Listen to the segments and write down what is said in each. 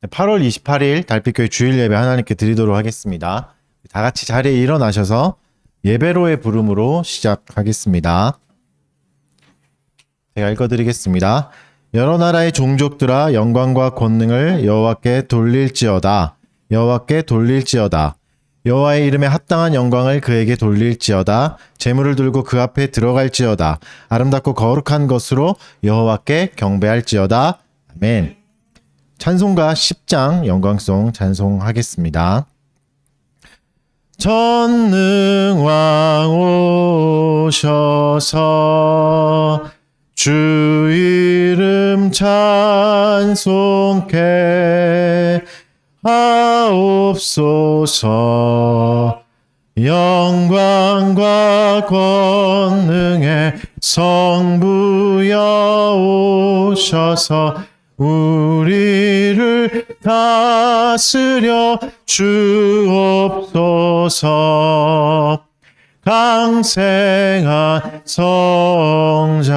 8월 28일 달빛교회 주일 예배 하나님께 드리도록 하겠습니다. 다 같이 자리에 일어나셔서 예배로의 부름으로 시작하겠습니다. 제가 읽어드리겠습니다. 여러 나라의 종족들아 영광과 권능을 여호와께 돌릴지어다. 여호와께 돌릴지어다. 여호와의 이름에 합당한 영광을 그에게 돌릴지어다. 재물을 들고 그 앞에 들어갈지어다. 아름답고 거룩한 것으로 여호와께 경배할지어다. 아멘. 찬송가 10장 영광송 찬송하겠습니다. 전능왕 오셔서 주 이름 찬송케 하옵소서. 영광과 권능의 성부여 오셔서 우리를 다스려 주옵소서. 강생한 성자여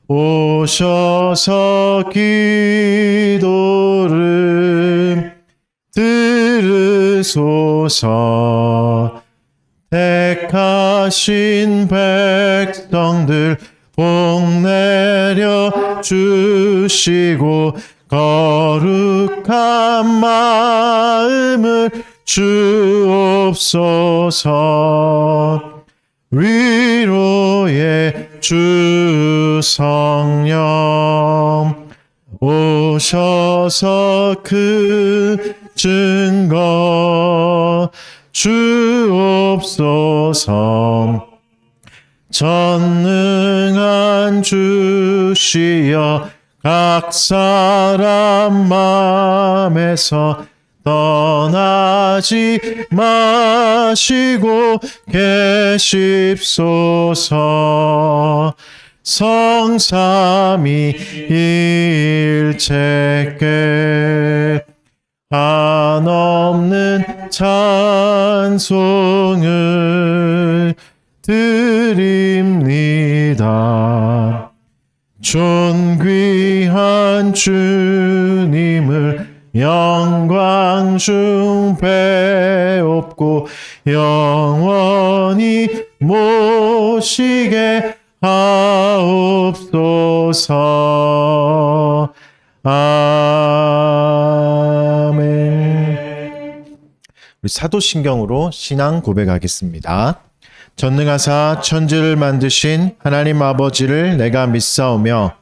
오셔서 기도를 들으소서. 택하신 백성들 복 내려 주시고 거룩한 마음을 주옵소서. 위로의 주 성령 오셔서 그 증거 주옵소서. 전능한 주시여 각 사람 마음에서 떠나지 마시고 계십소서. 성삼위일체께 한없는 찬송을 드립니다. 존귀한 주님을 영광 중 배옵고 영원히 모시게 하옵소서. 아멘. 우리 사도신경으로 신앙 고백하겠습니다. 전능하사 천지를 만드신 하나님 아버지를 내가 믿사오며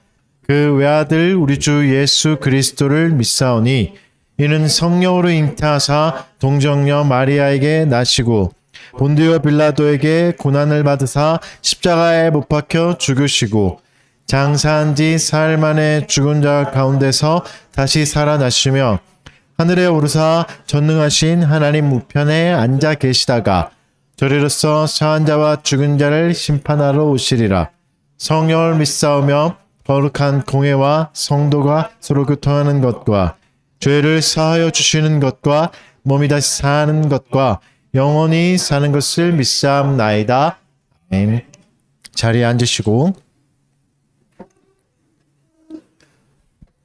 그 외아들 우리 주 예수 그리스도를 믿사오니 이는 성령으로 잉태하사 동정녀 마리아에게 나시고 본디오 빌라도에게 고난을 받으사 십자가에 못 박혀 죽으시고 장사한 지 사흘 만에 죽은 자 가운데서 다시 살아나시며 하늘에 오르사 전능하신 하나님 우편에 앉아 계시다가 저리로서 사한 자와 죽은 자를 심판하러 오시리라. 성령을 믿사오며 거룩한 공회와 성도가 서로 교통하는 것과 죄를 사하여 주시는 것과 몸이 다시 사는 것과 영원히 사는 것을 믿사옵나이다. 아멘. 자리에 앉으시고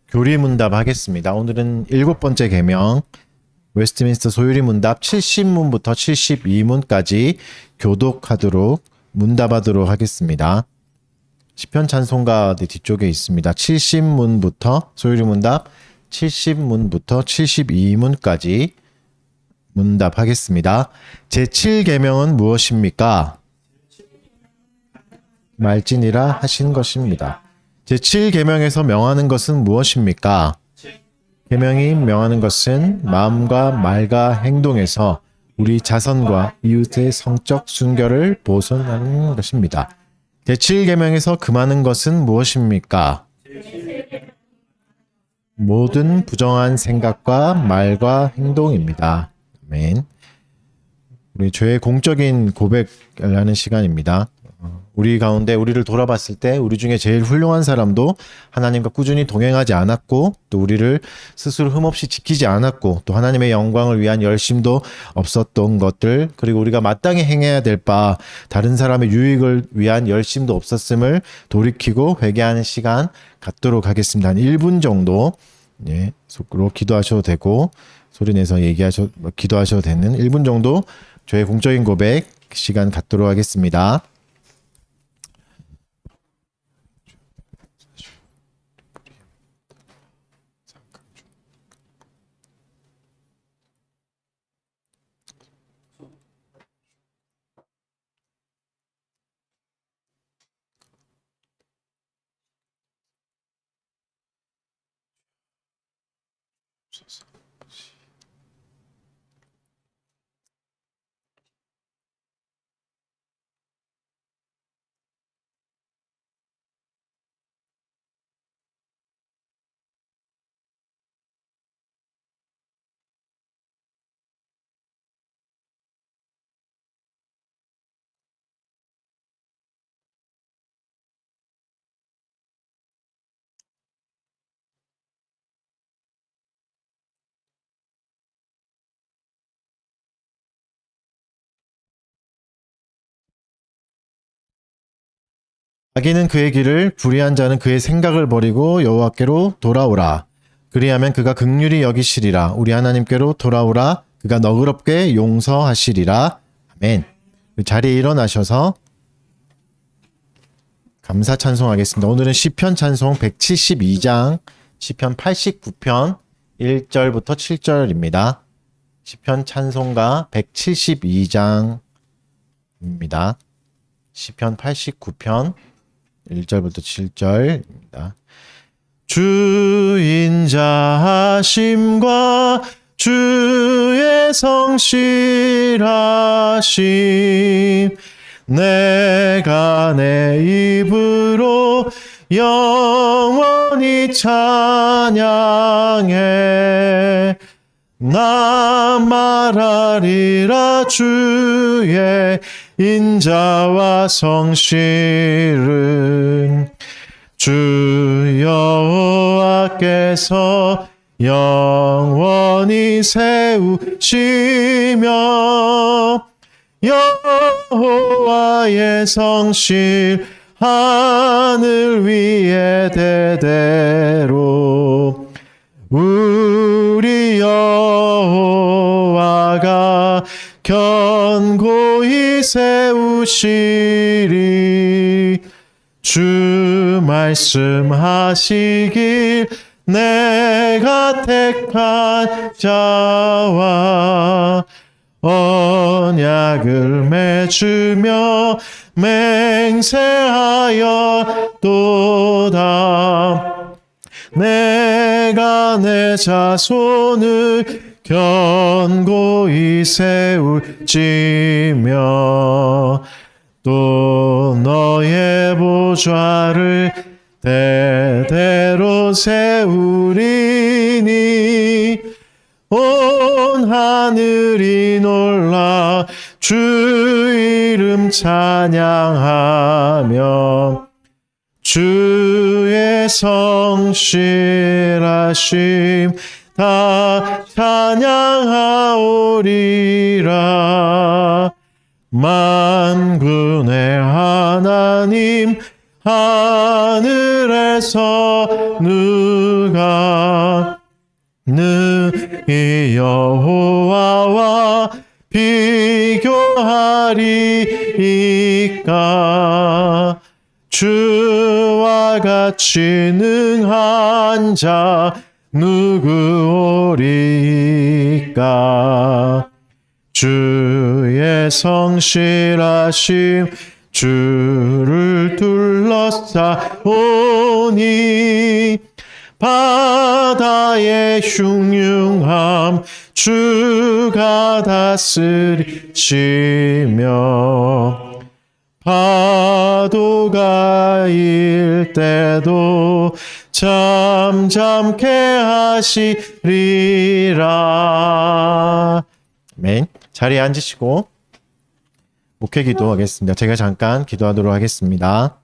교리문답 하겠습니다. 오늘은 7번째 계명 웨스트민스터 소유리 문답 70문부터 72문까지 교독하도록 문답하도록 하겠습니다. 시편 찬송가 뒤쪽에 있습니다. 70문부터 소유리 문답 70문부터 72문까지 문답하겠습니다. 제7계명은 무엇입니까? 말지니라 하신 것입니다. 제7계명에서 명하는 것은 무엇입니까? 계명이 명하는 것은 마음과 말과 행동에서 우리 자선과 이웃의 성적 순결을 보존하는 것입니다. 제7계명에서 금하는 것은 무엇입니까? 모든 부정한 생각과 말과 행동입니다. 아멘. 우리 죄의 공적인 고백을 하는 시간입니다. 우리 가운데 우리를 돌아봤을 때 우리 중에 제일 훌륭한 사람도 하나님과 꾸준히 동행하지 않았고 또 우리를 스스로 흠없이 지키지 않았고 또 하나님의 영광을 위한 열심도 없었던 것들 그리고 우리가 마땅히 행해야 될 바 다른 사람의 유익을 위한 열심도 없었음을 돌이키고 회개하는 시간 갖도록 하겠습니다. 한 1분 정도 예, 속으로 기도하셔도 되고 소리 내서 기도하셔도 되는 1분 정도 저의 공적인 고백 시간 갖도록 하겠습니다. 악인은 그의 길을, 불의한 자는 그의 생각을 버리고 여호와께로 돌아오라. 그리하면 그가 긍휼히 여기시리라. 우리 하나님께로 돌아오라. 그가 너그럽게 용서하시리라. 아멘. 그 자리에 일어나셔서 감사 찬송하겠습니다. 오늘은 시편 찬송 172장, 시편 89편 1절부터 7절입니다. 시편 찬송가 172장입니다. 시편 89편 1절부터 7절입니다. 주 인자하심과 주의 성실하심 내가 내 입으로 영원히 찬양해 나 말하리라 주의 인자와 성실은 주 여호와께서 영원히 세우시며 여호와의 성실 하늘 위에 대대로 우리 여호와가 견고히 세우시리 주 말씀하시길 내가 택한 자와 언약을 맺으며 맹세하였도다 내가 내 자손을 견고히 세울지며 또 너의 보좌를 대대로 세우리니 온 하늘이 놀라 주 이름 찬양하며 주의 성실하심 다 찬양하오리라 만군의 하나님 하늘에서 누가 이 여호와와 비교하리이까 주와 같이 능한 자 누구오리까 주의 성실하심 주를 둘러싸오니 바다의 흉흉함 주가 다스리시며 파도가 일 때도 잠잠케 하시리라. 아멘. 자리에 앉으시고 목회 기도하겠습니다. 제가 잠깐 기도하도록 하겠습니다.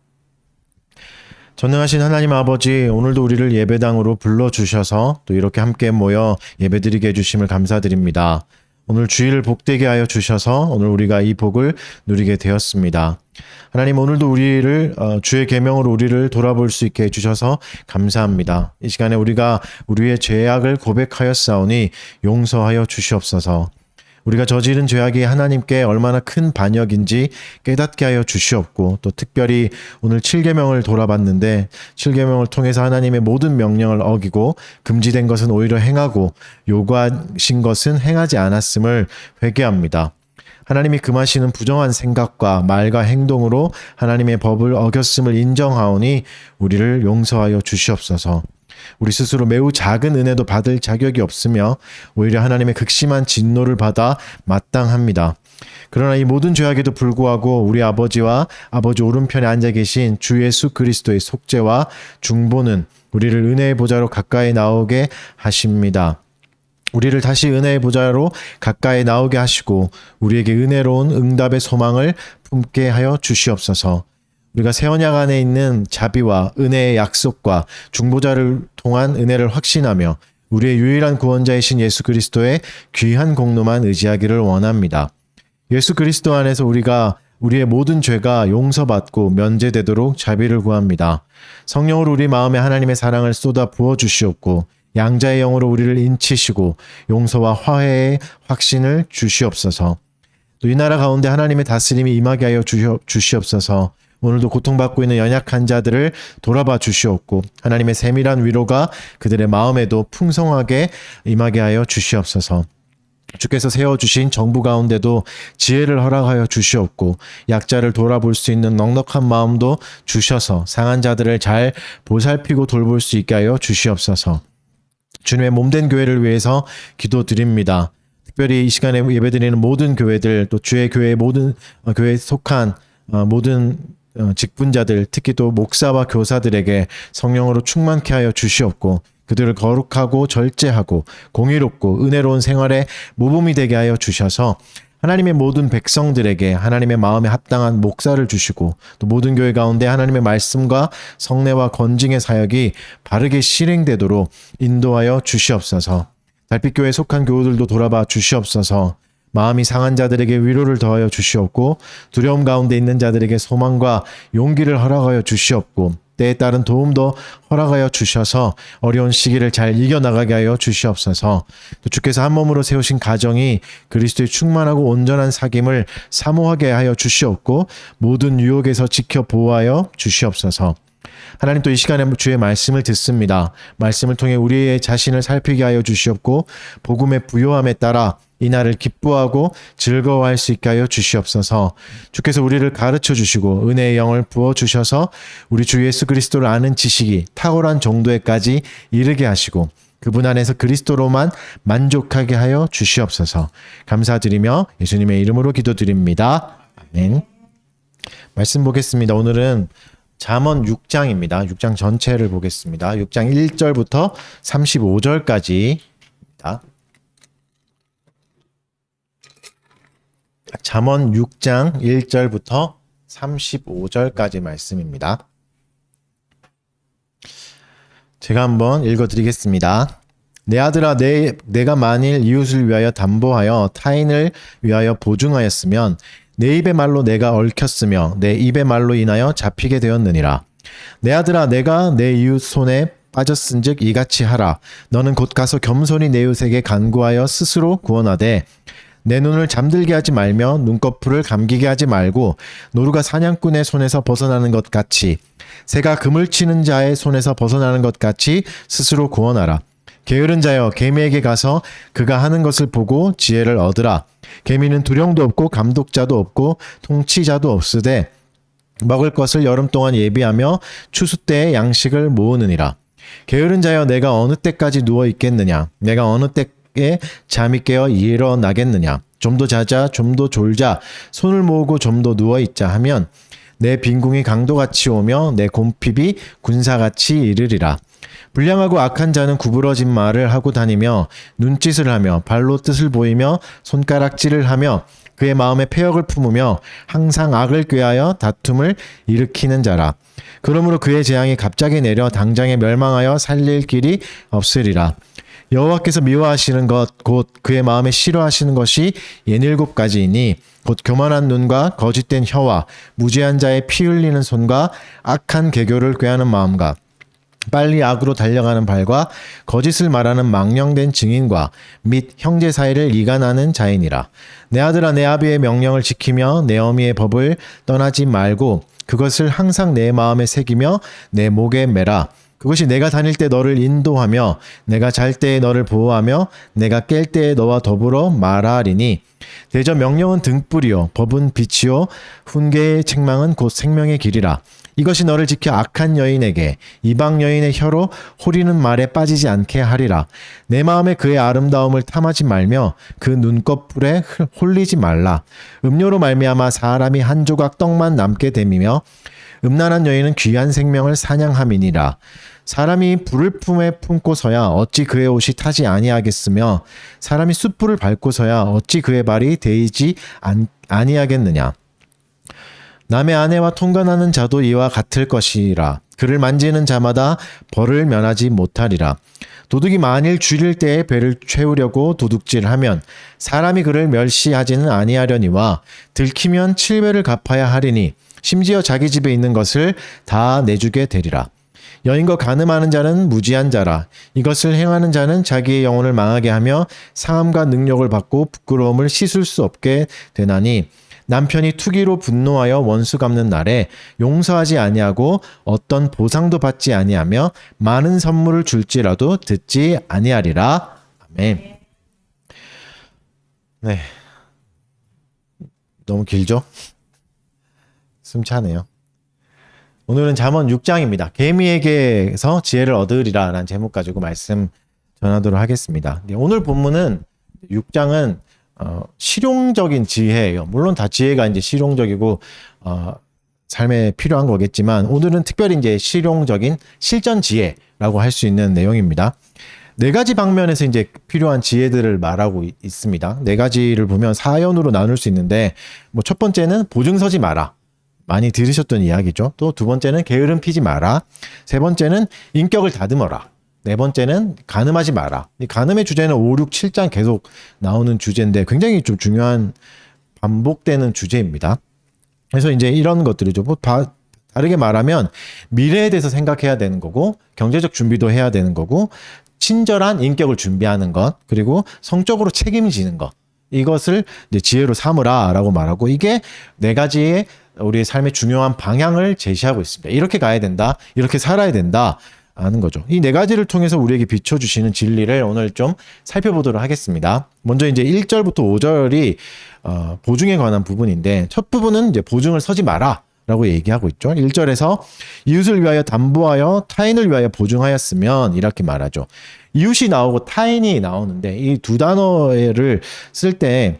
전능하신 하나님 아버지, 오늘도 우리를 예배당으로 불러주셔서 또 이렇게 함께 모여 예배드리게 해주심을 감사드립니다. 오늘 주일을 복되게 하여 주셔서 오늘 우리가 이 복을 누리게 되었습니다. 하나님, 오늘도 우리를 주의 계명으로 우리를 돌아볼 수 있게 해주셔서 감사합니다. 이 시간에 우리가 우리의 죄악을 고백하였사오니 용서하여 주시옵소서. 우리가 저지른 죄악이 하나님께 얼마나 큰 반역인지 깨닫게 하여 주시옵고, 또 특별히 오늘 7계명을 돌아봤는데 7계명을 통해서 하나님의 모든 명령을 어기고 금지된 것은 오히려 행하고 요구하신 것은 행하지 않았음을 회개합니다. 하나님이 금하시는 부정한 생각과 말과 행동으로 하나님의 법을 어겼음을 인정하오니 우리를 용서하여 주시옵소서. 우리 스스로 매우 작은 은혜도 받을 자격이 없으며 오히려 하나님의 극심한 진노를 받아 마땅합니다. 그러나 이 모든 죄악에도 불구하고 우리 아버지와 아버지 오른편에 앉아 계신 주 예수 그리스도의 속죄와 중보는 우리를 은혜의 보좌로 가까이 나오게 하십니다. 우리를 다시 은혜의 보좌로 가까이 나오게 하시고 우리에게 은혜로운 응답의 소망을 품게 하여 주시옵소서. 우리가 새 언약 안에 있는 자비와 은혜의 약속과 중보자를 통한 은혜를 확신하며 우리의 유일한 구원자이신 예수 그리스도의 귀한 공로만 의지하기를 원합니다. 예수 그리스도 안에서 우리의 모든 죄가 용서받고 면제되도록 자비를 구합니다. 성령으로 우리 마음에 하나님의 사랑을 쏟아 부어 주시옵고 양자의 영으로 우리를 인치시고 용서와 화해의 확신을 주시옵소서. 또 이 나라 가운데 하나님의 다스림이 임하게 하여 주시옵소서. 오늘도 고통받고 있는 연약한 자들을 돌아봐 주시옵고 하나님의 세밀한 위로가 그들의 마음에도 풍성하게 임하게 하여 주시옵소서. 주께서 세워주신 정부 가운데도 지혜를 허락하여 주시옵고 약자를 돌아볼 수 있는 넉넉한 마음도 주셔서 상한 자들을 잘 보살피고 돌볼 수 있게 하여 주시옵소서. 주님의 몸된 교회를 위해서 기도드립니다. 특별히 이 시간에 예배드리는 모든 교회들, 또 주의 교회의 모든 교회에 속한 모든 직분자들, 특히 또 목사와 교사들에게 성령으로 충만케 하여 주시옵고 그들을 거룩하고 절제하고 공의롭고 은혜로운 생활에 모범이 되게 하여 주셔서 하나님의 모든 백성들에게 하나님의 마음에 합당한 목사를 주시고 또 모든 교회 가운데 하나님의 말씀과 성례와 건징의 사역이 바르게 실행되도록 인도하여 주시옵소서. 달빛교회에 속한 교우들도 돌아봐 주시옵소서. 마음이 상한 자들에게 위로를 더하여 주시옵고 두려움 가운데 있는 자들에게 소망과 용기를 허락하여 주시옵고 때에 따른 도움도 허락하여 주셔서 어려운 시기를 잘 이겨나가게 하여 주시옵소서. 또 주께서 한 몸으로 세우신 가정이 그리스도의 충만하고 온전한 사귐을 사모하게 하여 주시옵고 모든 유혹에서 지켜 보호하여 주시옵소서. 하나님, 또 이 시간에 주의 말씀을 듣습니다. 말씀을 통해 우리의 자신을 살피게 하여 주시옵고 복음의 부요함에 따라 이날을 기뻐하고 즐거워할 수 있게 하여 주시옵소서. 주께서 우리를 가르쳐 주시고 은혜의 영을 부어 주셔서 우리 주 예수 그리스도를 아는 지식이 탁월한 정도에까지 이르게 하시고 그분 안에서 그리스도로만 만족하게 하여 주시옵소서. 감사드리며 예수님의 이름으로 기도드립니다. 아멘. 말씀 보겠습니다. 오늘은 잠언 6장입니다. 6장 전체를 보겠습니다. 6장 1절부터 35절까지입니다. 잠언 6장 1절부터 35절까지 말씀입니다. 제가 한번 읽어드리겠습니다. 내 아들아, 내가 만일 이웃을 위하여 담보하여 타인을 위하여 보증하였으면 내 입의 말로 내가 얽혔으며 내 입의 말로 인하여 잡히게 되었느니라. 내 아들아, 내가 내 이웃 손에 빠졌은즉 이같이 하라. 너는 곧 가서 겸손히 내 이웃에게 간구하여 스스로 구원하되 내 눈을 잠들게 하지 말며 눈꺼풀을 감기게 하지 말고 노루가 사냥꾼의 손에서 벗어나는 것 같이 새가 그물 치는 자의 손에서 벗어나는 것 같이 스스로 구원하라. 게으른 자여, 개미에게 가서 그가 하는 것을 보고 지혜를 얻으라. 개미는 두령도 없고 감독자도 없고 통치자도 없으되 먹을 것을 여름 동안 예비하며 추수 때에 양식을 모으느니라. 게으른 자여, 내가 어느 때까지 누워 있겠느냐? 내가 어느 때에 잠이 깨어 일어나겠느냐? 좀 더 자자, 좀 더 졸자, 손을 모으고 좀 더 누워 있자 하면 내 빈궁이 강도같이 오며 내 곰핍이 군사같이 이르리라. 불량하고 악한 자는 구부러진 말을 하고 다니며 눈짓을 하며 발로 뜻을 보이며 손가락질을 하며 그의 마음에 패역을 품으며 항상 악을 꾀하여 다툼을 일으키는 자라. 그러므로 그의 재앙이 갑자기 내려 당장에 멸망하여 살릴 길이 없으리라. 여호와께서 미워하시는 것 곧 그의 마음에 싫어하시는 것이 67가지이니 곧 교만한 눈과 거짓된 혀와 무지한 자의 피 흘리는 손과 악한 계교를 꾀하는 마음과 빨리 악으로 달려가는 발과 거짓을 말하는 망령된 증인과 및 형제 사이를 이간하는 자이니라. 내 아들아 내 아비의 명령을 지키며 내 어미의 법을 떠나지 말고 그것을 항상 내 마음에 새기며 내 목에 매라. 그것이 내가 다닐 때 너를 인도하며 내가 잘 때에 너를 보호하며 내가 깰 때에 너와 더불어 말하리니 대저 명령은 등불이요 법은 빛이요 훈계의 책망은 곧 생명의 길이라. 이것이 너를 지켜 악한 여인에게 이방 여인의 혀로 호리는 말에 빠지지 않게 하리라. 내 마음에 그의 아름다움을 탐하지 말며 그 눈꺼풀에 홀리지 말라. 음료로 말미암아 사람이 한 조각 떡만 남게 됨이며 음란한 여인은 귀한 생명을 사냥함이니라. 사람이 불을 품에 품고서야 어찌 그의 옷이 타지 아니하겠으며 사람이 숯불을 밟고서야 어찌 그의 발이 데이지 아니하겠느냐. 남의 아내와 통관하는 자도 이와 같을 것이라. 그를 만지는 자마다 벌을 면하지 못하리라. 도둑이 만일 줄일 때에 배를 채우려고 도둑질하면 사람이 그를 멸시하지는 아니하려니와 들키면 7배를 갚아야 하리니 심지어 자기 집에 있는 것을 다 내주게 되리라. 여인과 간음하는 자는 무지한 자라. 이것을 행하는 자는 자기의 영혼을 망하게 하며 상함과 능력을 받고 부끄러움을 씻을 수 없게 되나니 남편이 투기로 분노하여 원수 갚는 날에 용서하지 아니하고 어떤 보상도 받지 아니하며 많은 선물을 줄지라도 듣지 아니하리라. 아멘. 네. 너무 길죠? 숨차네요. 오늘은 잠언 6장입니다. 개미에게서 지혜를 얻으리라 라는 제목 가지고 말씀 전하도록 하겠습니다. 오늘 본문은 6장은 실용적인 지혜예요. 물론 다 지혜가 이제 실용적이고 삶에 필요한 거겠지만 오늘은 특별히 이제 실용적인 실전 지혜라고 할 수 있는 내용입니다. 네 가지 방면에서 이제 필요한 지혜들을 말하고 있습니다. 네 가지를 보면 사연으로 나눌 수 있는데 뭐 첫 번째는 보증 서지 마라. 많이 들으셨던 이야기죠. 또 두 번째는 게으름 피지 마라. 세 번째는 인격을 다듬어라. 네 번째는 간음하지 마라. 이 간음의 주제는 5, 6, 7장 계속 나오는 주제인데 굉장히 좀 중요한 반복되는 주제입니다. 그래서 이제 이런 것들이죠. 뭐 다르게 말하면 미래에 대해서 생각해야 되는 거고 경제적 준비도 해야 되는 거고 친절한 인격을 준비하는 것 그리고 성적으로 책임지는 것 이것을 이제 지혜로 삼으라라고 말하고 이게 네 가지의 우리의 삶의 중요한 방향을 제시하고 있습니다. 이렇게 가야 된다. 이렇게 살아야 된다. 하는 거죠. 이 네 가지를 통해서 우리에게 비춰주시는 진리를 오늘 좀 살펴보도록 하겠습니다. 먼저 이제 1절부터 5절이 보증에 관한 부분인데 첫 부분은 이제 보증을 서지 마라 라고 얘기하고 있죠. 1절에서 이웃을 위하여 담보하여 타인을 위하여 보증하였으면 이렇게 말하죠. 이웃이 나오고 타인이 나오는데 이 두 단어를 쓸 때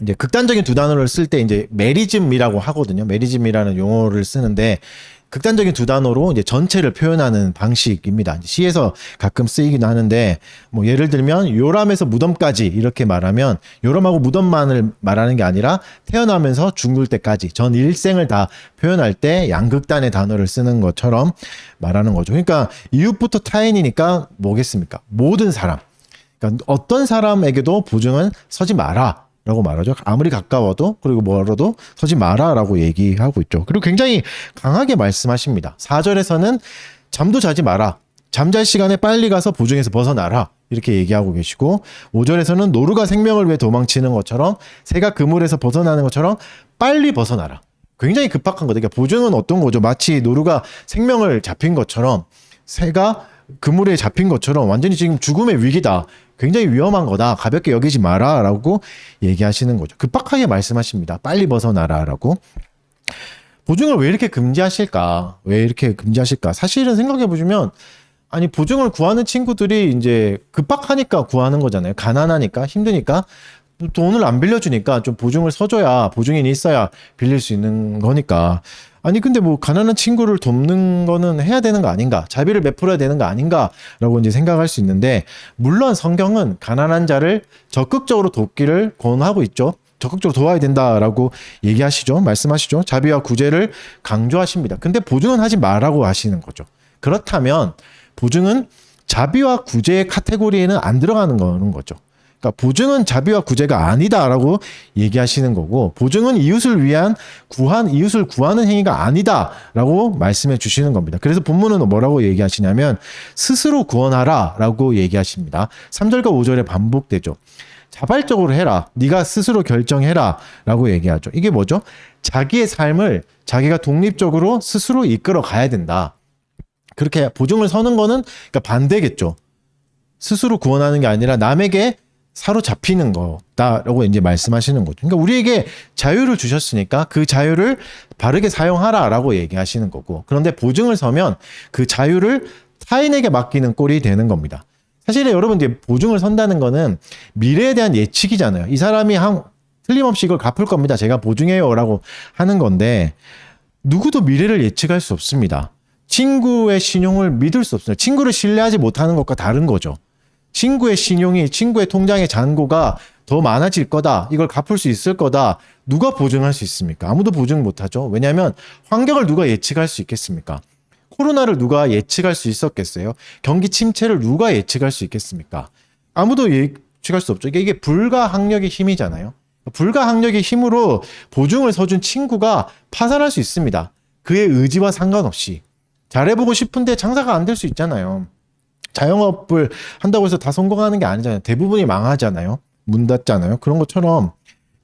이제 극단적인 두 단어를 쓸 때 이제 메리즘이라고 하거든요. 메리즘이라는 용어를 쓰는데 극단적인 두 단어로 이제 전체를 표현하는 방식입니다. 시에서 가끔 쓰이기도 하는데 뭐 예를 들면 요람에서 무덤까지 이렇게 말하면 요람하고 무덤만을 말하는 게 아니라 태어나면서 죽을 때까지 전 일생을 다 표현할 때 양극단의 단어를 쓰는 것처럼 말하는 거죠. 그러니까 이웃부터 타인이니까 뭐겠습니까? 모든 사람. 그러니까 어떤 사람에게도 보증은 서지 마라. 라고 말하죠. 아무리 가까워도 그리고 멀어도 서지 마라라고 얘기하고 있죠. 그리고 굉장히 강하게 말씀하십니다. 4절에서는 잠도 자지 마라. 잠잘 시간에 빨리 가서 보증에서 벗어나라. 이렇게 얘기하고 계시고 5절에서는 노루가 생명을 위해 도망치는 것처럼 새가 그물에서 벗어나는 것처럼 빨리 벗어나라. 굉장히 급박한 거죠. 그러니까 보증은 어떤 거죠? 마치 노루가 생명을 잡힌 것처럼 새가 그물에 잡힌 것처럼 완전히 지금 죽음의 위기다. 굉장히 위험한 거다. 가볍게 여기지 마라. 라고 얘기하시는 거죠. 급박하게 말씀하십니다. 빨리 벗어나라. 라고. 보증을 왜 이렇게 금지하실까? 왜 이렇게 금지하실까? 사실은 생각해보시면, 아니, 보증을 구하는 친구들이 이제 급박하니까 구하는 거잖아요. 가난하니까, 힘드니까. 돈을 안 빌려주니까 좀 보증을 서줘야, 보증인이 있어야 빌릴 수 있는 거니까. 아니 근데 뭐 가난한 친구를 돕는 거는 해야 되는 거 아닌가, 자비를 베풀어야 되는 거 아닌가라고 이제 생각할 수 있는데, 물론 성경은 가난한 자를 적극적으로 돕기를 권하고 있죠. 적극적으로 도와야 된다라고 얘기하시죠. 말씀하시죠. 자비와 구제를 강조하십니다. 근데 보증은 하지 말라고 하시는 거죠. 그렇다면 보증은 자비와 구제의 카테고리에는 안 들어가는 거죠. 그러니까 보증은 자비와 구제가 아니다라고 얘기하시는 거고, 보증은 이웃을 구하는 행위가 아니다라고 말씀해 주시는 겁니다. 그래서 본문은 뭐라고 얘기하시냐면 스스로 구원하라라고 얘기하십니다. 3절과 5절에 반복되죠. 자발적으로 해라. 네가 스스로 결정해라라고 얘기하죠. 이게 뭐죠? 자기의 삶을 자기가 독립적으로 스스로 이끌어 가야 된다. 그렇게 보증을 서는 거는 그러니까 반대겠죠. 스스로 구원하는 게 아니라 남에게 사로잡히는 거다라고 이제 말씀하시는 거죠. 그러니까 우리에게 자유를 주셨으니까 그 자유를 바르게 사용하라라고 얘기하시는 거고, 그런데 보증을 서면 그 자유를 타인에게 맡기는 꼴이 되는 겁니다. 사실 여러분, 이제 보증을 선다는 거는 미래에 대한 예측이잖아요. 이 사람이 틀림없이 이걸 갚을 겁니다. 제가 보증해요라고 하는 건데, 누구도 미래를 예측할 수 없습니다. 친구의 신용을 믿을 수 없어요. 친구를 신뢰하지 못하는 것과 다른 거죠. 친구의 신용이, 친구의 통장의 잔고가 더 많아질 거다, 이걸 갚을 수 있을 거다, 누가 보증할 수 있습니까? 아무도 보증 못하죠. 왜냐하면 환경을 누가 예측할 수 있겠습니까? 코로나를 누가 예측할 수 있었겠어요? 경기 침체를 누가 예측할 수 있겠습니까? 아무도 예측할 수 없죠. 이게 불가항력의 힘이잖아요. 불가항력의 힘으로 보증을 서준 친구가 파산할 수 있습니다. 그의 의지와 상관없이. 잘해보고 싶은데 장사가 안 될 수 있잖아요. 자영업을 한다고 해서 다 성공하는 게 아니잖아요. 대부분이 망하잖아요. 문 닫잖아요. 그런 것처럼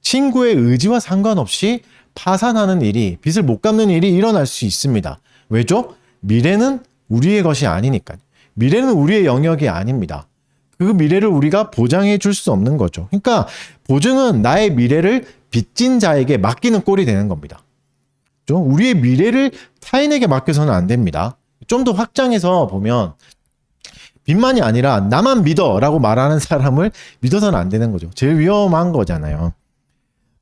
친구의 의지와 상관없이 파산하는 일이, 빚을 못 갚는 일이 일어날 수 있습니다. 왜죠? 미래는 우리의 것이 아니니까요. 미래는 우리의 영역이 아닙니다. 그 미래를 우리가 보장해 줄 수 없는 거죠. 그러니까 보증은 나의 미래를 빚진 자에게 맡기는 꼴이 되는 겁니다. 우리의 미래를 타인에게 맡겨서는 안 됩니다. 좀 더 확장해서 보면 빚만이 아니라 나만 믿어라고 말하는 사람을 믿어서는 안 되는 거죠. 제일 위험한 거잖아요.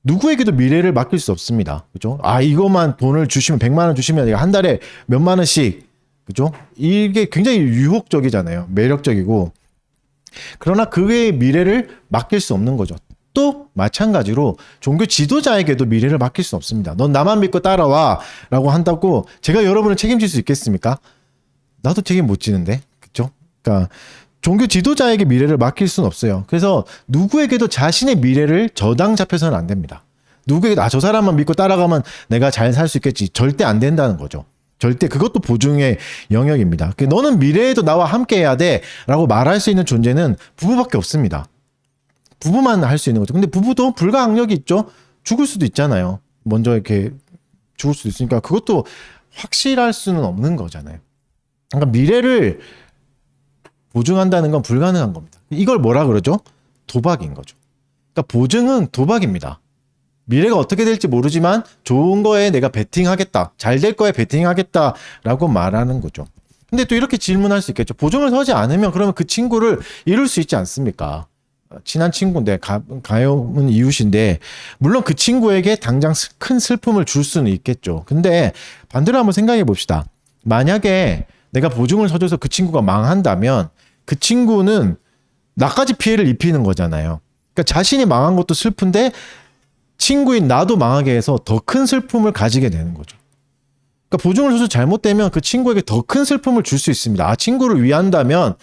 누구에게도 미래를 맡길 수 없습니다. 그죠? 이것만 돈을 주시면 100만 원 주시면 내가 한 달에 몇만 원씩, 그죠? 이게 굉장히 유혹적이잖아요. 매력적이고. 그러나 그의 미래를 맡길 수 없는 거죠. 또 마찬가지로 종교 지도자에게도 미래를 맡길 수 없습니다. 넌 나만 믿고 따라와 라고 한다고 제가 여러분을 책임질 수 있겠습니까? 나도 책임 못 지는데. 그죠? 그러니까 종교 지도자에게 미래를 맡길 수는 없어요. 그래서 누구에게도 자신의 미래를 저당 잡혀서는 안 됩니다. 누구에게도 저 사람만 믿고 따라가면 내가 잘 살 수 있겠지. 절대 안 된다는 거죠. 절대. 그것도 보증의 영역입니다. 너는 미래에도 나와 함께 해야 돼 라고 말할 수 있는 존재는 부부밖에 없습니다. 부부만 할 수 있는 거죠. 근데 부부도 불가항력이 있죠. 죽을 수도 있잖아요. 먼저 이렇게 죽을 수도 있으니까 그것도 확실할 수는 없는 거잖아요. 그러니까 미래를 보증한다는 건 불가능한 겁니다. 이걸 뭐라 그러죠? 도박인 거죠. 그러니까 보증은 도박입니다. 미래가 어떻게 될지 모르지만 좋은 거에 내가 베팅하겠다, 잘 될 거에 베팅하겠다라고 말하는 거죠. 근데 또 이렇게 질문할 수 있겠죠. 보증을 서지 않으면 그러면 그 친구를 이룰 수 있지 않습니까? 친한 친구인데 가까운 이웃인데 물론 그 친구에게 당장 큰 슬픔을 줄 수는 있겠죠. 근데 반대로 한번 생각해 봅시다. 만약에 내가 보증을 서줘서 그 친구가 망한다면 그 친구는 나까지 피해를 입히는 거잖아요. 그러니까 자신이 망한 것도 슬픈데 친구인 나도 망하게 해서 더 큰 슬픔을 가지게 되는 거죠. 그러니까 보증을 서서 잘못되면 그 친구에게 더 큰 슬픔을 줄 수 있습니다. 친구를 위한다면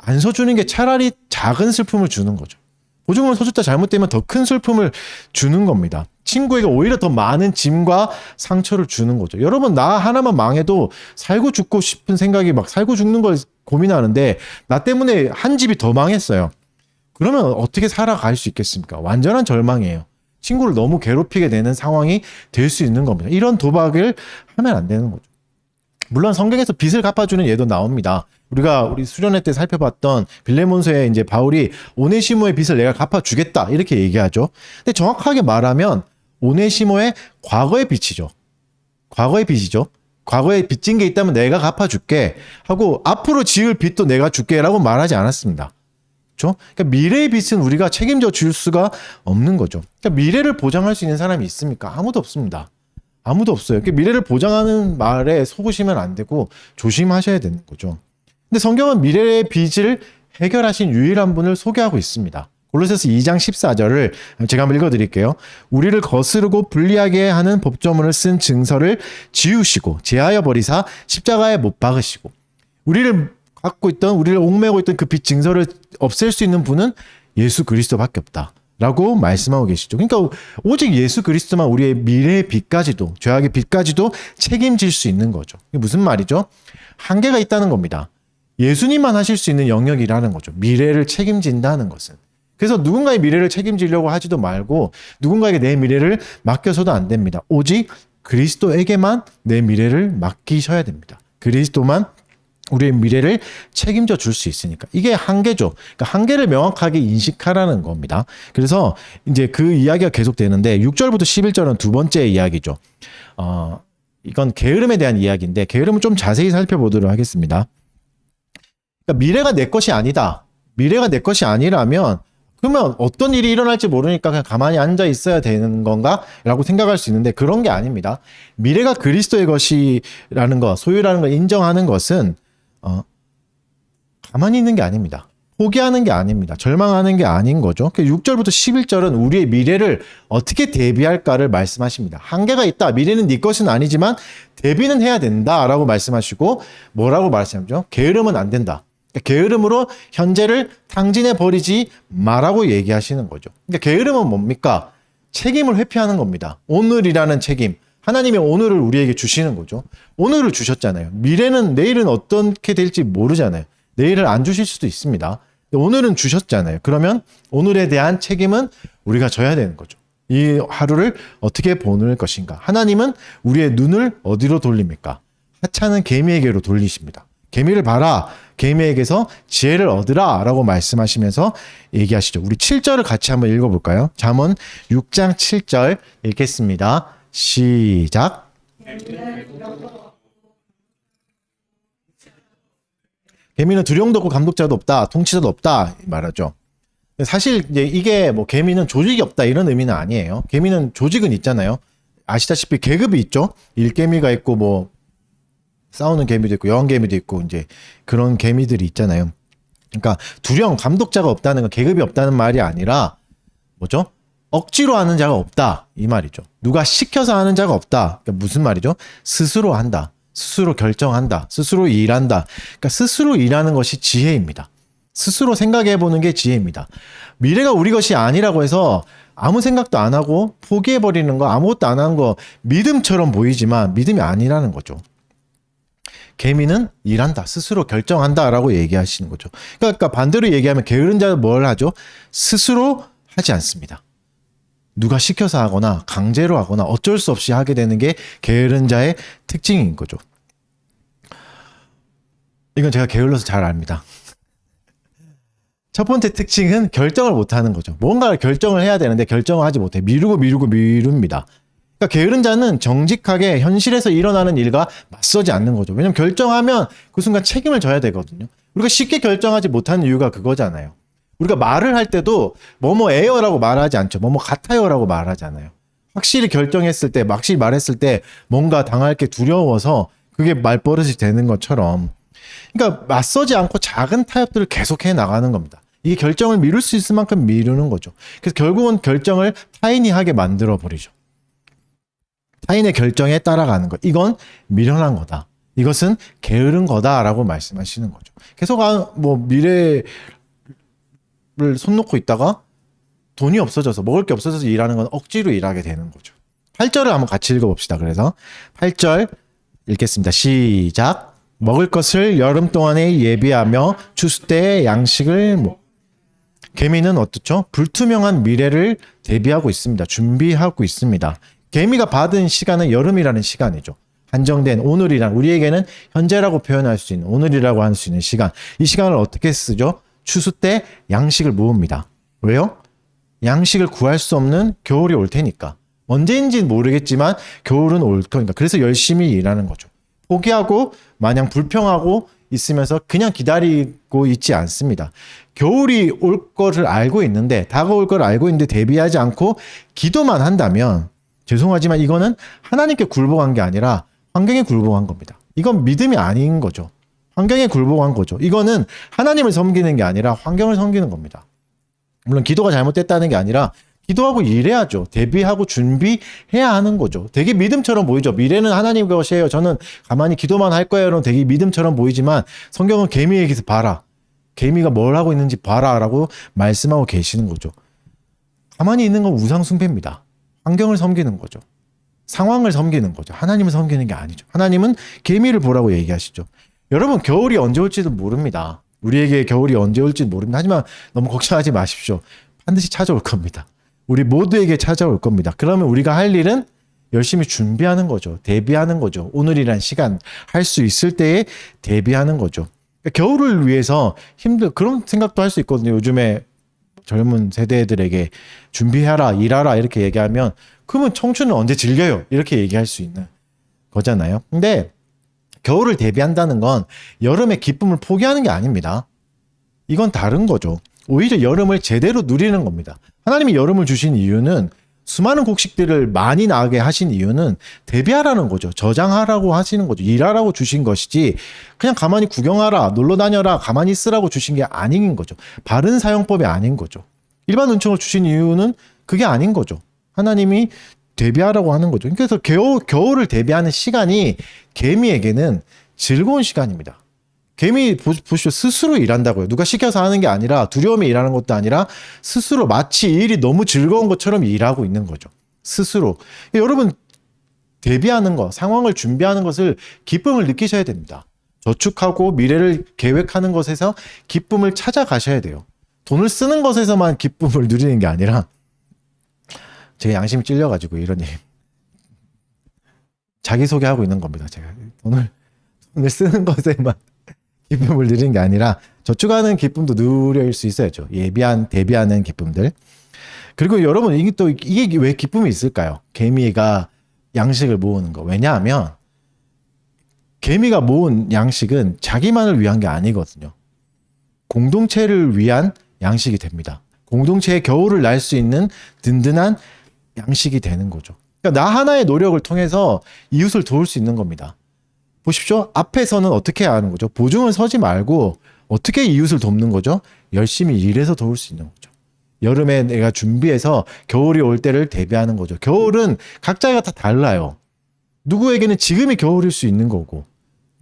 안 서주는 게 차라리 작은 슬픔을 주는 거죠. 보증을 서줬다 잘못되면 더 큰 슬픔을 주는 겁니다. 친구에게 오히려 더 많은 짐과 상처를 주는 거죠. 여러분, 나 하나만 망해도 살고 죽고 싶은 생각이 막 살고 죽는 걸 고민하는데 나 때문에 한 집이 더 망했어요. 그러면 어떻게 살아갈 수 있겠습니까? 완전한 절망이에요. 친구를 너무 괴롭히게 되는 상황이 될 수 있는 겁니다. 이런 도박을 하면 안 되는 거죠. 물론 성경에서 빚을 갚아주는 예도 나옵니다. 우리 수련회 때 살펴봤던 빌레몬서에 이제 바울이 오네시모의 빚을 내가 갚아주겠다 이렇게 얘기하죠. 근데 정확하게 말하면 오네시모의 과거의 빚이죠. 과거의 빚이죠. 과거에 빚진 게 있다면 내가 갚아줄게 하고 앞으로 지을 빚도 내가 줄게라고 말하지 않았습니다. 그렇죠? 그러니까 미래의 빚은 우리가 책임져 줄 수가 없는 거죠. 그러니까 미래를 보장할 수 있는 사람이 있습니까? 아무도 없습니다. 아무도 없어요. 그러니까 미래를 보장하는 말에 속으시면 안 되고 조심하셔야 되는 거죠. 근데 성경은 미래의 빚을 해결하신 유일한 분을 소개하고 있습니다. 골로새서 2장 14절을 제가 한번 읽어드릴게요. 우리를 거스르고 불리하게 하는 법조문을 쓴 증서를 지우시고 제하여 버리사 십자가에 못 박으시고 우리를 갖고 있던 우리를 옥매고 있던 그 빛 증서를 없앨 수 있는 분은 예수 그리스도밖에 없다. 라고 말씀하고 계시죠. 그러니까 오직 예수 그리스도만 우리의 미래의 빛까지도 죄악의 빛까지도 책임질 수 있는 거죠. 이게 무슨 말이죠? 한계가 있다는 겁니다. 예수님만 하실 수 있는 영역이라는 거죠. 미래를 책임진다는 것은. 그래서 누군가의 미래를 책임지려고 하지도 말고 누군가에게 내 미래를 맡겨서도 안 됩니다. 오직 그리스도에게만 내 미래를 맡기셔야 됩니다. 그리스도만 우리의 미래를 책임져 줄 수 있으니까. 이게 한계죠. 그러니까 한계를 명확하게 인식하라는 겁니다. 그래서 이제 그 이야기가 계속 되는데 6절부터 11절은 두 번째 이야기죠. 이건 게으름에 대한 이야기인데 게으름을 좀 자세히 살펴보도록 하겠습니다. 그러니까 미래가 내 것이 아니다. 미래가 내 것이 아니라면 그러면 어떤 일이 일어날지 모르니까 그냥 가만히 앉아 있어야 되는 건가? 라고 생각할 수 있는데 그런 게 아닙니다. 미래가 그리스도의 것이라는 것, 소유라는 걸 인정하는 것은 가만히 있는 게 아닙니다. 포기하는 게 아닙니다. 절망하는 게 아닌 거죠. 6절부터 11절은 우리의 미래를 어떻게 대비할까를 말씀하십니다. 한계가 있다. 미래는 네 것은 아니지만 대비는 해야 된다라고 말씀하시고 뭐라고 말씀하죠? 게으름은 안 된다. 게으름으로 현재를 탕진해 버리지 마라고 얘기하시는 거죠. 그러니까 게으름은 뭡니까? 책임을 회피하는 겁니다. 오늘이라는 책임. 하나님의 오늘을 우리에게 주시는 거죠. 오늘을 주셨잖아요. 미래는 내일은 어떻게 될지 모르잖아요. 내일을 안 주실 수도 있습니다. 오늘은 주셨잖아요. 그러면 오늘에 대한 책임은 우리가 져야 되는 거죠. 이 하루를 어떻게 보낼 것인가. 하나님은 우리의 눈을 어디로 돌립니까? 하찮은 개미에게로 돌리십니다. 개미를 봐라. 개미에게서 지혜를 얻으라 라고 말씀하시면서 얘기하시죠. 우리 7절을 같이 한번 읽어볼까요? 잠언 6장 7절 읽겠습니다. 시작. 개미는 두령도 없고 감독자도 없다. 통치자도 없다. 말하죠. 사실 이제 이게 뭐 개미는 조직이 없다 이런 의미는 아니에요. 개미는 조직은 있잖아요. 아시다시피 계급이 있죠. 일개미가 있고 뭐 싸우는 개미도 있고 여왕개미도 있고 이제 그런 개미들이 있잖아요. 그러니까 두령 감독자가 없다는 건 계급이 없다는 말이 아니라 뭐죠? 억지로 하는 자가 없다 이 말이죠. 누가 시켜서 하는 자가 없다. 그러니까 무슨 말이죠? 스스로 한다. 스스로 결정한다. 스스로 일한다. 그러니까 스스로 일하는 것이 지혜입니다. 스스로 생각해보는 게 지혜입니다. 미래가 우리 것이 아니라고 해서 아무 생각도 안 하고 포기해버리는 거 아무것도 안 하는 거 믿음처럼 보이지만 믿음이 아니라는 거죠. 개미는 일한다. 스스로 결정한다 라고 얘기하시는 거죠. 그러니까 반대로 얘기하면 게으른 자는 뭘 하죠? 스스로 하지 않습니다. 누가 시켜서 하거나 강제로 하거나 어쩔 수 없이 하게 되는 게 게으른 자의 특징인 거죠. 이건 제가 게을러서 잘 압니다. 첫 번째 특징은 결정을 못하는 거죠. 뭔가를 결정을 해야 되는데 결정을 하지 못해. 미룹니다. 그러니까 게으른 자는 정직하게 현실에서 일어나는 일과 맞서지 않는 거죠. 왜냐면 결정하면 그 순간 책임을 져야 되거든요. 우리가 쉽게 결정하지 못하는 이유가 그거잖아요. 우리가 말을 할 때도 뭐뭐예요라고 말하지 않죠. 뭐뭐 같아요라고 말하잖아요. 확실히 결정했을 때, 확실히 말했을 때 뭔가 당할 게 두려워서 그게 말버릇이 되는 것처럼. 그러니까 맞서지 않고 작은 타협들을 계속해 나가는 겁니다. 이게 결정을 미룰 수 있을 만큼 미루는 거죠. 그래서 결국은 결정을 타인이 하게 만들어 버리죠. 타인의 결정에 따라가는 것. 이건 미련한 거다. 이것은 게으른 거다라고 말씀하시는 거죠. 계속 뭐 미래를 손 놓고 있다가 돈이 없어져서 먹을 게 없어져서 일하는 건 억지로 일하게 되는 거죠. 8절을 한번 같이 읽어봅시다. 그래서 8절 읽겠습니다. 시작. 먹을 것을 여름 동안에 예비하며 추수 때의 양식을 개미는 어떻죠? 불투명한 미래를 대비하고 있습니다. 준비하고 있습니다. 개미가 받은 시간은 여름이라는 시간이죠. 한정된 오늘이란 우리에게는 현재라고 표현할 수 있는 오늘이라고 할 수 있는 시간. 이 시간을 어떻게 쓰죠? 추수 때 양식을 모읍니다. 왜요? 양식을 구할 수 없는 겨울이 올 테니까. 언제인지는 모르겠지만 겨울은 올 거니까. 그래서 열심히 일하는 거죠. 포기하고 마냥 불평하고 있으면서 그냥 기다리고 있지 않습니다. 겨울이 올 거를 알고 있는데 다가올 걸 알고 있는데 대비하지 않고 기도만 한다면 죄송하지만 이거는 하나님께 굴복한 게 아니라 환경에 굴복한 겁니다. 이건 믿음이 아닌 거죠. 환경에 굴복한 거죠. 이거는 하나님을 섬기는 게 아니라 환경을 섬기는 겁니다. 물론 기도가 잘못됐다는 게 아니라 기도하고 일해야죠. 대비하고 준비해야 하는 거죠. 되게 믿음처럼 보이죠. 미래는 하나님 것이에요. 저는 가만히 기도만 할 거예요. 되게 믿음처럼 보이지만 성경은 개미에게서 봐라. 개미가 뭘 하고 있는지 봐라 라고 말씀하고 계시는 거죠. 가만히 있는 건 우상 숭배입니다. 환경을 섬기는 거죠. 상황을 섬기는 거죠. 하나님을 섬기는 게 아니죠. 하나님은 개미를 보라고 얘기하시죠. 여러분, 겨울이 언제 올지도 모릅니다. 우리에게 겨울이 언제 올지 모릅니다. 하지만 너무 걱정하지 마십시오. 반드시 찾아올 겁니다. 우리 모두에게 찾아올 겁니다. 그러면 우리가 할 일은 열심히 준비하는 거죠. 대비하는 거죠. 오늘이란 시간 할 수 있을 때에 대비하는 거죠. 그러니까 겨울을 위해서 그런 생각도 할 수 있거든요. 요즘에 젊은 세대들에게 준비해라, 일하라 이렇게 얘기하면 그러면 청춘은 언제 즐겨요? 이렇게 얘기할 수 있는 거잖아요. 근데 겨울을 대비한다는 건 여름의 기쁨을 포기하는 게 아닙니다. 이건 다른 거죠. 오히려 여름을 제대로 누리는 겁니다. 하나님이 여름을 주신 이유는 수많은 곡식들을 많이 나게 하신 이유는 대비하라는 거죠. 저장하라고 하시는 거죠. 일하라고 주신 것이지 그냥 가만히 구경하라, 놀러 다녀라, 가만히 있으라고 주신 게 아닌 거죠. 바른 사용법이 아닌 거죠. 일반 은총을 주신 이유는 그게 아닌 거죠. 하나님이 대비하라고 하는 거죠. 그래서 겨울을 대비하는 시간이 개미에게는 즐거운 시간입니다. 개미 보십시오. 스스로 일한다고요. 누가 시켜서 하는 게 아니라 두려움에 일하는 것도 아니라 스스로 마치 일이 너무 즐거운 것처럼 일하고 있는 거죠. 스스로. 여러분 대비하는 것, 상황을 준비하는 것을 기쁨을 느끼셔야 됩니다. 저축하고 미래를 계획하는 것에서 기쁨을 찾아가셔야 돼요. 돈을 쓰는 것에서만 기쁨을 누리는 게 아니라 제가 양심이 찔려가지고 이런 일 자기소개하고 있는 겁니다. 제가 돈을 쓰는 것에만 기쁨을 누리는 게 아니라 저축하는 기쁨도 누릴 수 있어야죠. 대비하는 기쁨들. 그리고 여러분 이게 왜 기쁨이 있을까요? 개미가 양식을 모으는 거. 왜냐하면 개미가 모은 양식은 자기만을 위한 게 아니거든요. 공동체를 위한 양식이 됩니다. 공동체의 겨울을 날 수 있는 든든한 양식이 되는 거죠. 그러니까 나 하나의 노력을 통해서 이웃을 도울 수 있는 겁니다. 보십시오. 앞에서는 어떻게 해야 하는 거죠? 보증을 서지 말고 어떻게 이웃을 돕는 거죠? 열심히 일해서 도울 수 있는 거죠. 여름에 내가 준비해서 겨울이 올 때를 대비하는 거죠. 겨울은 각자가 다 달라요. 누구에게는 지금이 겨울일 수 있는 거고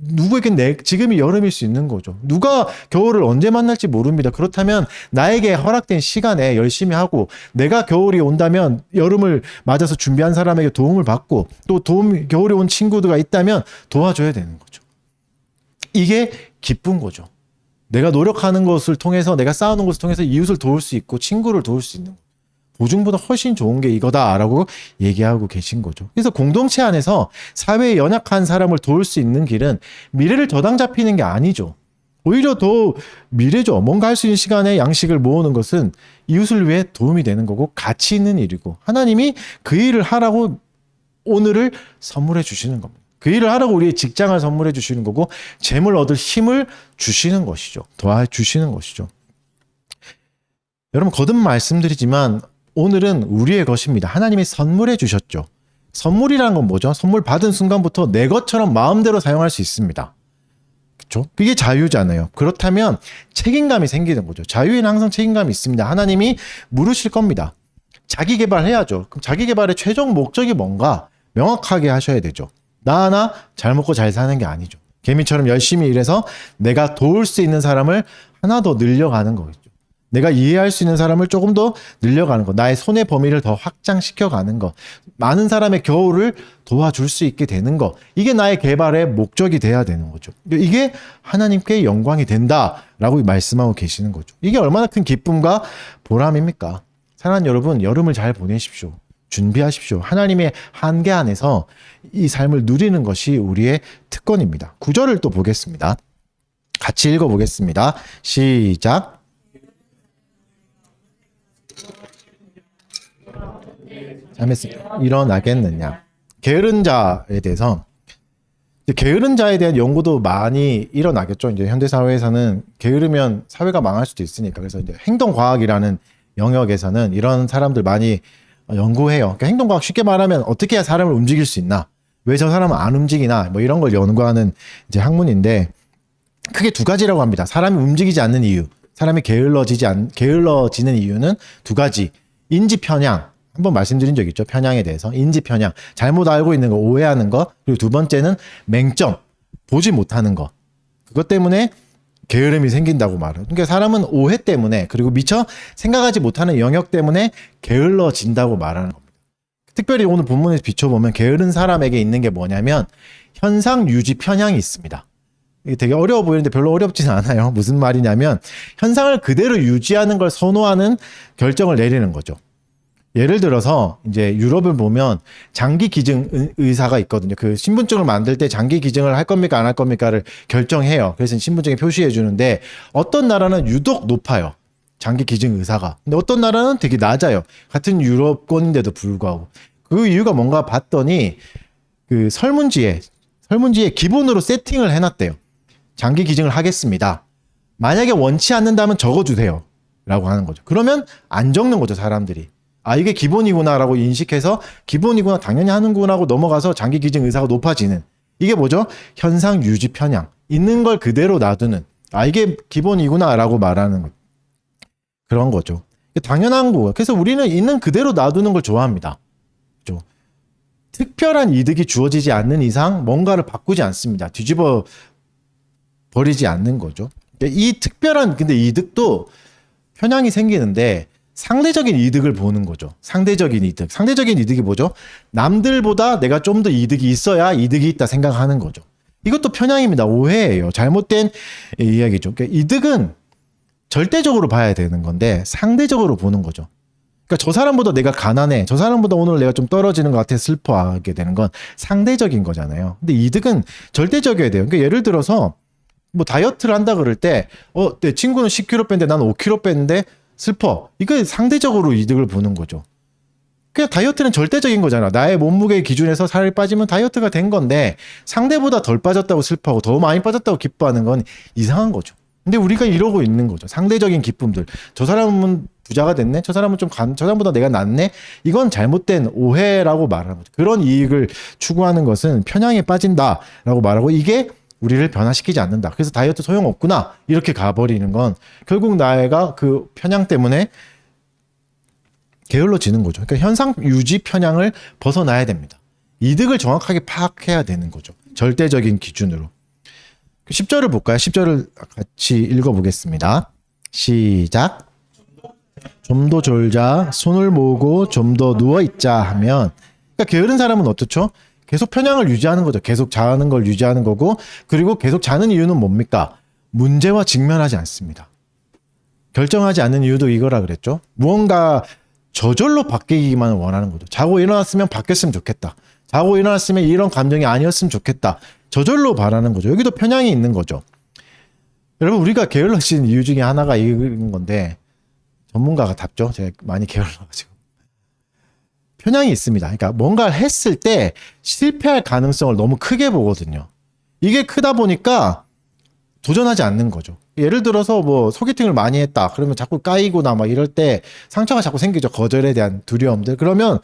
누구에겐 지금이 여름일 수 있는 거죠. 누가 겨울을 언제 만날지 모릅니다. 그렇다면 나에게 허락된 시간에 열심히 하고 내가 겨울이 온다면 여름을 맞아서 준비한 사람에게 도움을 받고 또 겨울에 온 친구들가 있다면 도와줘야 되는 거죠. 이게 기쁜 거죠. 내가 노력하는 것을 통해서 내가 싸우는 것을 통해서 이웃을 도울 수 있고 친구를 도울 수 있는 거죠. 보증보다 훨씬 좋은 게 이거다라고 얘기하고 계신 거죠. 그래서 공동체 안에서 사회에 연약한 사람을 도울 수 있는 길은 미래를 저당 잡히는 게 아니죠. 오히려 더 미래죠. 뭔가 할 수 있는 시간에 양식을 모으는 것은 이웃을 위해 도움이 되는 거고 가치 있는 일이고 하나님이 그 일을 하라고 오늘을 선물해 주시는 겁니다. 그 일을 하라고 우리의 직장을 선물해 주시는 거고 재물 얻을 힘을 주시는 것이죠. 도와주시는 것이죠. 여러분 거듭 말씀드리지만 오늘은 우리의 것입니다. 하나님이 선물해 주셨죠. 선물이라는 건 뭐죠? 선물 받은 순간부터 내 것처럼 마음대로 사용할 수 있습니다. 그렇죠? 그게 자유잖아요. 그렇다면 책임감이 생기는 거죠. 자유에는 항상 책임감이 있습니다. 하나님이 물으실 겁니다. 자기 개발해야죠. 그럼 자기 개발의 최종 목적이 뭔가 명확하게 하셔야 되죠. 나 하나 잘 먹고 잘 사는 게 아니죠. 개미처럼 열심히 일해서 내가 도울 수 있는 사람을 하나 더 늘려가는 거겠죠. 내가 이해할 수 있는 사람을 조금 더 늘려가는 거. 나의 손의 범위를 더 확장시켜가는 거. 많은 사람의 겨울을 도와줄 수 있게 되는 거. 이게 나의 개발의 목적이 돼야 되는 거죠. 이게 하나님께 영광이 된다라고 말씀하고 계시는 거죠. 이게 얼마나 큰 기쁨과 보람입니까? 사랑하는 여러분, 여름을 잘 보내십시오. 준비하십시오. 하나님의 한계 안에서 이 삶을 누리는 것이 우리의 특권입니다. 9절을 또 보겠습니다. 같이 읽어보겠습니다. 시작. 잠에서 일어나겠느냐. 게으른 자에 대해서 게으른 자에 대한 연구도 많이 일어나겠죠. 이제 현대 사회에서는 게으르면 사회가 망할 수도 있으니까. 그래서 이제 행동과학이라는 영역에서는 이런 사람들 많이 연구해요. 그러니까 행동과학 쉽게 말하면 어떻게 해야 사람을 움직일 수 있나? 왜 저 사람은 안 움직이나? 뭐 이런 걸 연구하는 이제 학문인데 크게 두 가지라고 합니다. 사람이 움직이지 않는 이유, 사람이 게을러지는 이유는 두 가지. 인지 편향. 한번 말씀드린 적 있죠. 편향에 대해서. 인지 편향. 잘못 알고 있는 거, 오해하는 거. 그리고 두 번째는 맹점. 보지 못하는 거. 그것 때문에 게으름이 생긴다고 말해요. 그러니까 사람은 오해 때문에 그리고 미처 생각하지 못하는 영역 때문에 게을러진다고 말하는 겁니다. 특별히 오늘 본문에서 비춰보면 게으른 사람에게 있는 게 뭐냐면 현상 유지 편향이 있습니다. 이게 되게 어려워 보이는데 별로 어렵지는 않아요. 무슨 말이냐면 현상을 그대로 유지하는 걸 선호하는 결정을 내리는 거죠. 예를 들어서 이제 유럽을 보면 장기 기증 의사가 있거든요. 그 신분증을 만들 때 장기 기증을 할 겁니까 안 할 겁니까를 결정해요. 그래서 신분증에 표시해 주는데 어떤 나라는 유독 높아요. 장기 기증 의사가. 근데 어떤 나라는 되게 낮아요. 같은 유럽권인데도 불구하고. 그 이유가 뭔가 봤더니 그 설문지에 기본으로 세팅을 해놨대요. 장기 기증을 하겠습니다. 만약에 원치 않는다면 적어주세요. 라고 하는 거죠. 그러면 안 적는 거죠, 사람들이. 아, 이게 기본이구나라고 인식해서 기본이구나, 당연히 하는구나 하고 넘어가서 장기 기증 의사가 높아지는. 이게 뭐죠? 현상 유지 편향. 있는 걸 그대로 놔두는. 아, 이게 기본이구나라고 말하는 거. 그런 거죠. 당연한 거고. 그래서 우리는 있는 그대로 놔두는 걸 좋아합니다. 그렇죠? 특별한 이득이 주어지지 않는 이상 뭔가를 바꾸지 않습니다. 뒤집어 버리지 않는 거죠. 이 특별한 근데 이득도 편향이 생기는데 상대적인 이득을 보는 거죠. 상대적인 이득. 상대적인 이득이 뭐죠? 남들보다 내가 좀 더 이득이 있어야 이득이 있다 생각하는 거죠. 이것도 편향입니다. 오해예요. 잘못된 이야기죠. 그러니까 이득은 절대적으로 봐야 되는 건데 상대적으로 보는 거죠. 그러니까 저 사람보다 내가 가난해. 저 사람보다 오늘 내가 좀 떨어지는 것 같아 슬퍼하게 되는 건 상대적인 거잖아요. 근데 이득은 절대적이어야 돼요. 그러니까 예를 들어서 뭐 다이어트를 한다 그럴 때 내 친구는 10kg 뺐는데 나는 5kg 뺐는데 슬퍼. 이거 상대적으로 이득을 보는 거죠. 그냥 다이어트는 절대적인 거잖아. 나의 몸무게 기준에서 살이 빠지면 다이어트가 된 건데 상대보다 덜 빠졌다고 슬퍼하고 더 많이 빠졌다고 기뻐하는 건 이상한 거죠. 근데 우리가 이러고 있는 거죠. 상대적인 기쁨들. 저 사람은 부자가 됐네. 저 사람은 저 사람보다 내가 낫네. 이건 잘못된 오해라고 말하는 거죠. 그런 이익을 추구하는 것은 편향에 빠진다라고 말하고 이게 우리를 변화시키지 않는다. 그래서 다이어트 소용없구나. 이렇게 가버리는 건 결국 나가 그 편향 때문에 게을러지는 거죠. 그러니까 현상 유지 편향을 벗어나야 됩니다. 이득을 정확하게 파악해야 되는 거죠. 절대적인 기준으로. 10절을 볼까요? 10절을 같이 읽어보겠습니다. 시작. 좀 더 졸자, 손을 모으고 좀 더 누워있자 하면 그러니까 게으른 사람은 어떻죠? 계속 편향을 유지하는 거죠. 계속 자는 걸 유지하는 거고 그리고 계속 자는 이유는 뭡니까? 문제와 직면하지 않습니다. 결정하지 않는 이유도 이거라 그랬죠. 무언가 저절로 바뀌기만 원하는 거죠. 자고 일어났으면 바뀌었으면 좋겠다. 자고 일어났으면 이런 감정이 아니었으면 좋겠다. 저절로 바라는 거죠. 여기도 편향이 있는 거죠. 여러분 우리가 게을러진 이유 중에 하나가 이런 건데 전문가가 답죠. 제가 많이 게을러가지고. 편향이 있습니다. 그러니까 뭔가를 했을 때 실패할 가능성을 너무 크게 보거든요. 이게 크다 보니까 도전하지 않는 거죠. 예를 들어서 뭐 소개팅을 많이 했다. 그러면 자꾸 까이거나 막 이럴 때 상처가 자꾸 생기죠. 거절에 대한 두려움들. 그러면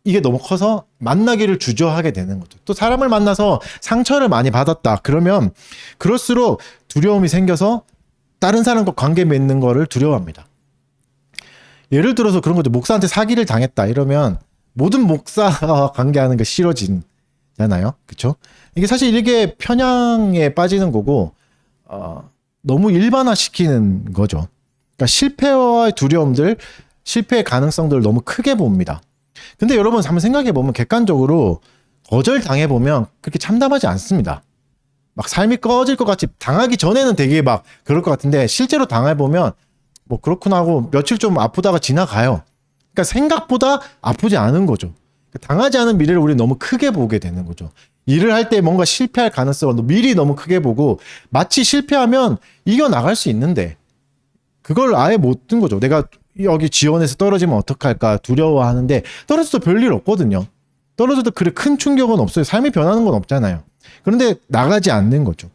이게 너무 커서 만나기를 주저하게 되는 거죠. 또 사람을 만나서 상처를 많이 받았다. 그러면 그럴수록 두려움이 생겨서 다른 사람과 관계 맺는 거를 두려워합니다. 예를 들어서 그런 거죠. 목사한테 사기를 당했다. 이러면 모든 목사와 관계하는 게 싫어지잖아요. 그렇죠? 이게 사실 이게 편향에 빠지는 거고 너무 일반화시키는 거죠. 그러니까 실패와의 두려움들, 실패의 가능성들을 너무 크게 봅니다. 근데 여러분 한번 생각해 보면 객관적으로 거절 당해 보면 그렇게 참담하지 않습니다. 막 삶이 꺼질 것 같이 당하기 전에는 되게 막 그럴 것 같은데 실제로 당해 보면 뭐 그렇구나 하고 며칠 좀 아프다가 지나가요. 그러니까 생각보다 아프지 않은 거죠. 당하지 않은 미래를 우리 너무 크게 보게 되는 거죠. 일을 할 때 뭔가 실패할 가능성을 미리 너무 크게 보고 마치 실패하면 이겨나갈 수 있는데 그걸 아예 못 든 거죠. 내가 여기 지원에서 떨어지면 어떡할까 두려워하는데 떨어져도 별일 없거든요. 떨어져도 그래 큰 충격은 없어요. 삶이 변하는 건 없잖아요. 그런데 나가지 않는 거죠.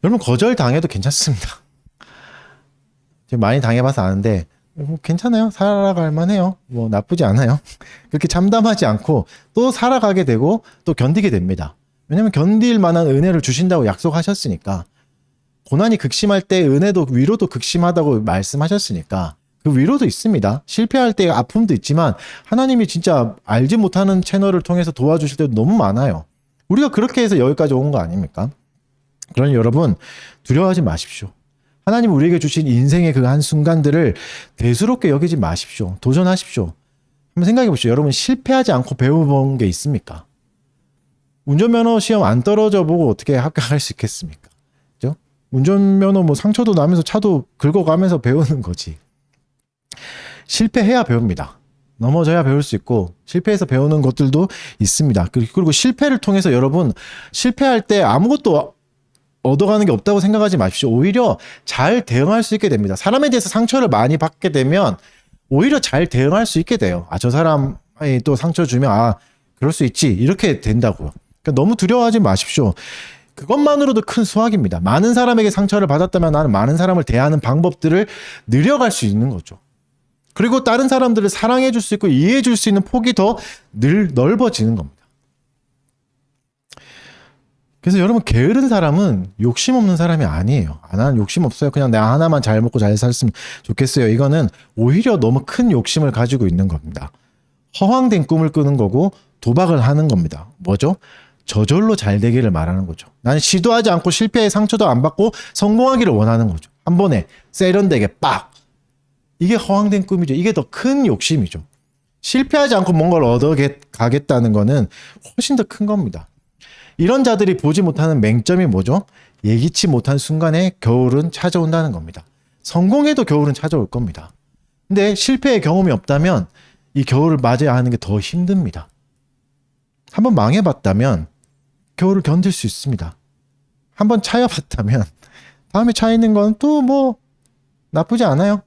여러분 거절 당해도 괜찮습니다. 제가 많이 당해봐서 아는데 괜찮아요. 살아갈 만해요. 뭐 나쁘지 않아요. 그렇게 참담하지 않고 또 살아가게 되고 또 견디게 됩니다. 왜냐면 견딜 만한 은혜를 주신다고 약속하셨으니까 고난이 극심할 때 은혜도 위로도 극심하다고 말씀하셨으니까 그 위로도 있습니다. 실패할 때 아픔도 있지만 하나님이 진짜 알지 못하는 채널을 통해서 도와주실 때도 너무 많아요. 우리가 그렇게 해서 여기까지 온 거 아닙니까? 그러니 여러분 두려워하지 마십시오. 하나님 우리에게 주신 인생의 그 한순간들을 대수롭게 여기지 마십시오. 도전하십시오. 한번 생각해 보십시오. 여러분 실패하지 않고 배워본 게 있습니까? 운전면허 시험 안 떨어져 보고 어떻게 합격할 수 있겠습니까? 그죠? 운전면허 뭐 상처도 나면서 차도 긁어가면서 배우는 거지. 실패해야 배웁니다. 넘어져야 배울 수 있고 실패해서 배우는 것들도 있습니다. 그리고 실패를 통해서 여러분 실패할 때 아무것도 얻어가는 게 없다고 생각하지 마십시오. 오히려 잘 대응할 수 있게 됩니다. 사람에 대해서 상처를 많이 받게 되면 오히려 잘 대응할 수 있게 돼요. 아, 저 사람이 또 상처 주면 아, 그럴 수 있지. 이렇게 된다고요. 그러니까 너무 두려워하지 마십시오. 그것만으로도 큰 수확입니다. 많은 사람에게 상처를 받았다면 나는 많은 사람을 대하는 방법들을 늘려갈 수 있는 거죠. 그리고 다른 사람들을 사랑해 줄 수 있고 이해해 줄 수 있는 폭이 더 넓어지는 겁니다. 그래서 여러분 게으른 사람은 욕심 없는 사람이 아니에요. 나는 욕심 없어요. 그냥 내가 하나만 잘 먹고 잘 살았으면 좋겠어요. 이거는 오히려 너무 큰 욕심을 가지고 있는 겁니다. 허황된 꿈을 꾸는 거고 도박을 하는 겁니다. 뭐죠? 저절로 잘 되기를 말하는 거죠. 나는 시도하지 않고 실패의 상처도 안 받고 성공하기를 원하는 거죠. 한 번에 세련되게 빡! 이게 허황된 꿈이죠. 이게 더 큰 욕심이죠. 실패하지 않고 뭔가를 얻어가겠다는 거는 훨씬 더 큰 겁니다. 이런 자들이 보지 못하는 맹점이 뭐죠? 예기치 못한 순간에 겨울은 찾아온다는 겁니다. 성공해도 겨울은 찾아올 겁니다. 근데 실패의 경험이 없다면 이 겨울을 맞아야 하는 게 더 힘듭니다. 한번 망해봤다면 겨울을 견딜 수 있습니다. 한번 차여봤다면 다음에 차이는 건 또 뭐 나쁘지 않아요.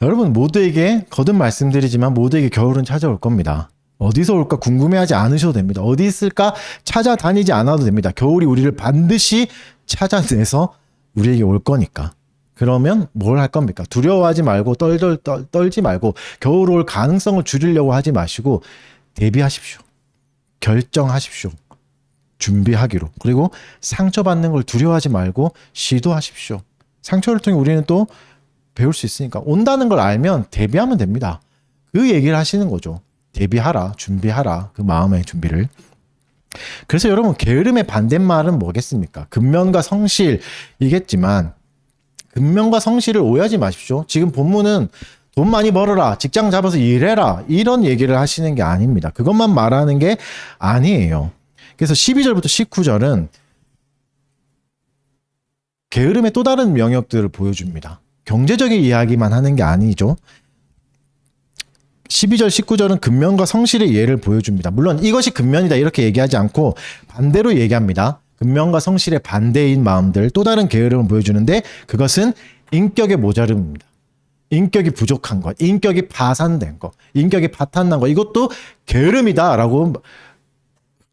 여러분 모두에게 거듭 말씀드리지만 모두에게 겨울은 찾아올 겁니다. 어디서 올까 궁금해하지 않으셔도 됩니다. 어디 있을까 찾아다니지 않아도 됩니다. 겨울이 우리를 반드시 찾아내서 우리에게 올 거니까. 그러면 뭘 할 겁니까? 두려워하지 말고 떨지 말고 겨울 올 가능성을 줄이려고 하지 마시고 대비하십시오. 결정하십시오. 준비하기로. 그리고 상처받는 걸 두려워하지 말고 시도하십시오. 상처를 통해 우리는 또 배울 수 있으니까 온다는 걸 알면 대비하면 됩니다. 그 얘기를 하시는 거죠. 대비하라, 준비하라. 그 마음의 준비를. 그래서 여러분 게으름의 반대말은 뭐겠습니까? 근면과 성실이겠지만 근면과 성실을 오해하지 마십시오. 지금 본문은 돈 많이 벌어라, 직장 잡아서 일해라 이런 얘기를 하시는 게 아닙니다. 그것만 말하는 게 아니에요. 그래서 12절부터 19절은 게으름의 또 다른 영역들을 보여줍니다. 경제적인 이야기만 하는 게 아니죠. 12절, 19절은 근면과 성실의 예를 보여줍니다. 물론 이것이 근면이다 이렇게 얘기하지 않고 반대로 얘기합니다. 근면과 성실의 반대인 마음들, 또 다른 게으름을 보여주는데 그것은 인격의 모자름입니다. 인격이 부족한 것, 인격이 파산된 것, 인격이 파탄난 것, 이것도 게으름이다라고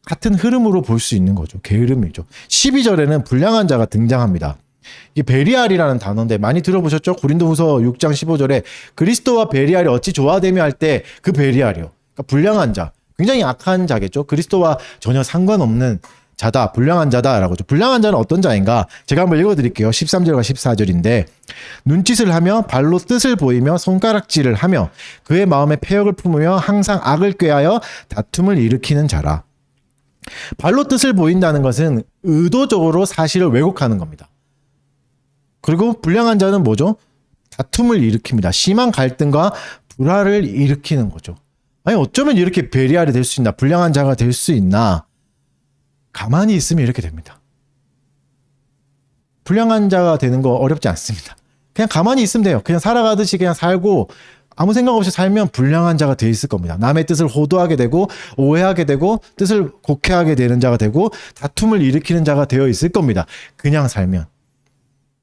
같은 흐름으로 볼 수 있는 거죠. 게으름이죠. 12절에는 불량한 자가 등장합니다. 이게 베리알이라는 단어인데 많이 들어보셨죠? 고린도후서 6장 15절에 그리스도와 베리알이 어찌 조화되며 할 때 그 베리알이요. 그러니까 불량한 자, 굉장히 악한 자겠죠. 그리스도와 전혀 상관없는 자다, 불량한 자다라고 하죠. 불량한 자는 어떤 자인가? 제가 한번 읽어드릴게요. 13절과 14절인데 눈짓을 하며 발로 뜻을 보이며 손가락질을 하며 그의 마음에 패역을 품으며 항상 악을 꾀하여 다툼을 일으키는 자라. 발로 뜻을 보인다는 것은 의도적으로 사실을 왜곡하는 겁니다. 그리고 불량한 자는 뭐죠? 다툼을 일으킵니다. 심한 갈등과 불화를 일으키는 거죠. 아니 어쩌면 이렇게 베리알이 될 수 있나? 불량한 자가 될 수 있나? 가만히 있으면 이렇게 됩니다. 불량한 자가 되는 거 어렵지 않습니다. 그냥 가만히 있으면 돼요. 그냥 살아가듯이 그냥 살고 아무 생각 없이 살면 불량한 자가 돼 있을 겁니다. 남의 뜻을 호도하게 되고 오해하게 되고 뜻을 곡해하게 되는 자가 되고 다툼을 일으키는 자가 되어 있을 겁니다. 그냥 살면.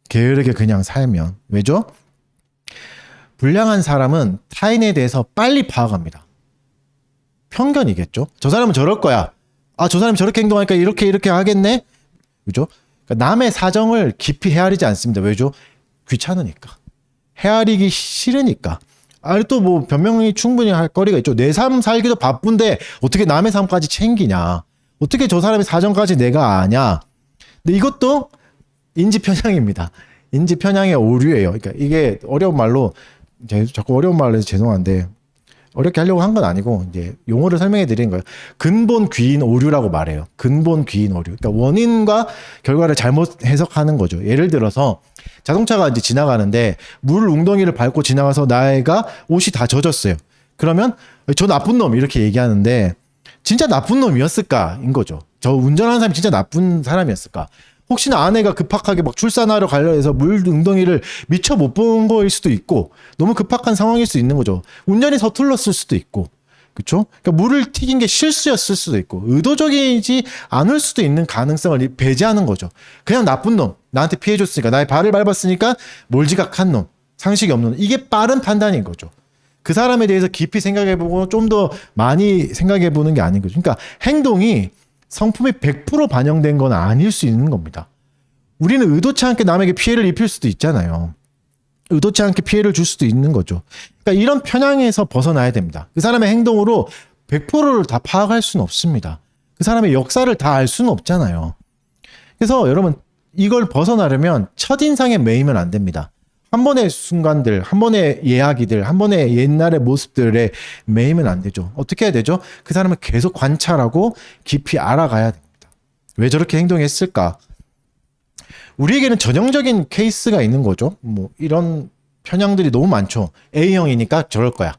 게으르게 그냥 살면. 왜죠? 불량한 사람은 타인에 대해서 빨리 파악합니다. 편견이겠죠. 저 사람은 저럴 거야. 아, 저 사람이 저렇게 행동하니까 이렇게 하겠네? 그죠? 그러니까 남의 사정을 깊이 헤아리지 않습니다. 왜죠? 귀찮으니까. 헤아리기 싫으니까. 아니 또 뭐 변명이 충분히 할 거리가 있죠. 내 삶 살기도 바쁜데 어떻게 남의 삶까지 챙기냐. 어떻게 저 사람의 사정까지 내가 아냐? 근데 이것도 인지 편향입니다. 인지 편향의 오류예요. 그러니까 이게 어려운 말로 자꾸 어려운 말로 해서 죄송한데 어렵게 하려고 한 건 아니고 이제 용어를 설명해 드리는 거예요. 근본 귀인 오류라고 말해요. 근본 귀인 오류. 그러니까 원인과 결과를 잘못 해석하는 거죠. 예를 들어서 자동차가 이제 지나가는데 물 웅덩이를 밟고 지나가서 나이가 옷이 다 젖었어요. 그러면 저 나쁜 놈 이렇게 얘기하는데 진짜 나쁜 놈이었을까인 거죠. 저 운전하는 사람이 진짜 나쁜 사람이었을까? 혹시나 아내가 급박하게 막 출산하러 가려 해서 물 웅덩이를 미처 못 본 거일 수도 있고 너무 급박한 상황일 수 있는 거죠. 운전이 서툴렀을 수도 있고 그렇죠? 그러니까 물을 튀긴 게 실수였을 수도 있고 의도적이지 않을 수도 있는 가능성을 배제하는 거죠. 그냥 나쁜 놈, 나한테 피해 줬으니까 나의 발을 밟았으니까 몰지각한 놈, 상식이 없는 놈. 이게 빠른 판단인 거죠. 그 사람에 대해서 깊이 생각해보고 좀 더 많이 생각해보는 게 아닌 거죠. 그러니까 행동이 성품이 100% 반영된 건 아닐 수 있는 겁니다. 우리는 의도치 않게 남에게 피해를 입힐 수도 있잖아요. 의도치 않게 피해를 줄 수도 있는 거죠. 그러니까 이런 편향에서 벗어나야 됩니다. 그 사람의 행동으로 100%를 다 파악할 수는 없습니다. 그 사람의 역사를 다 알 수는 없잖아요. 그래서 여러분 이걸 벗어나려면 첫인상에 매이면 안 됩니다. 한 번의 순간들, 한 번의 이야기들, 한 번의 옛날의 모습들에 매이면 안 되죠. 어떻게 해야 되죠? 그 사람을 계속 관찰하고 깊이 알아가야 됩니다. 왜 저렇게 행동했을까? 우리에게는 전형적인 케이스가 있는 거죠. 뭐 이런 편향들이 너무 많죠. A형이니까 저럴 거야.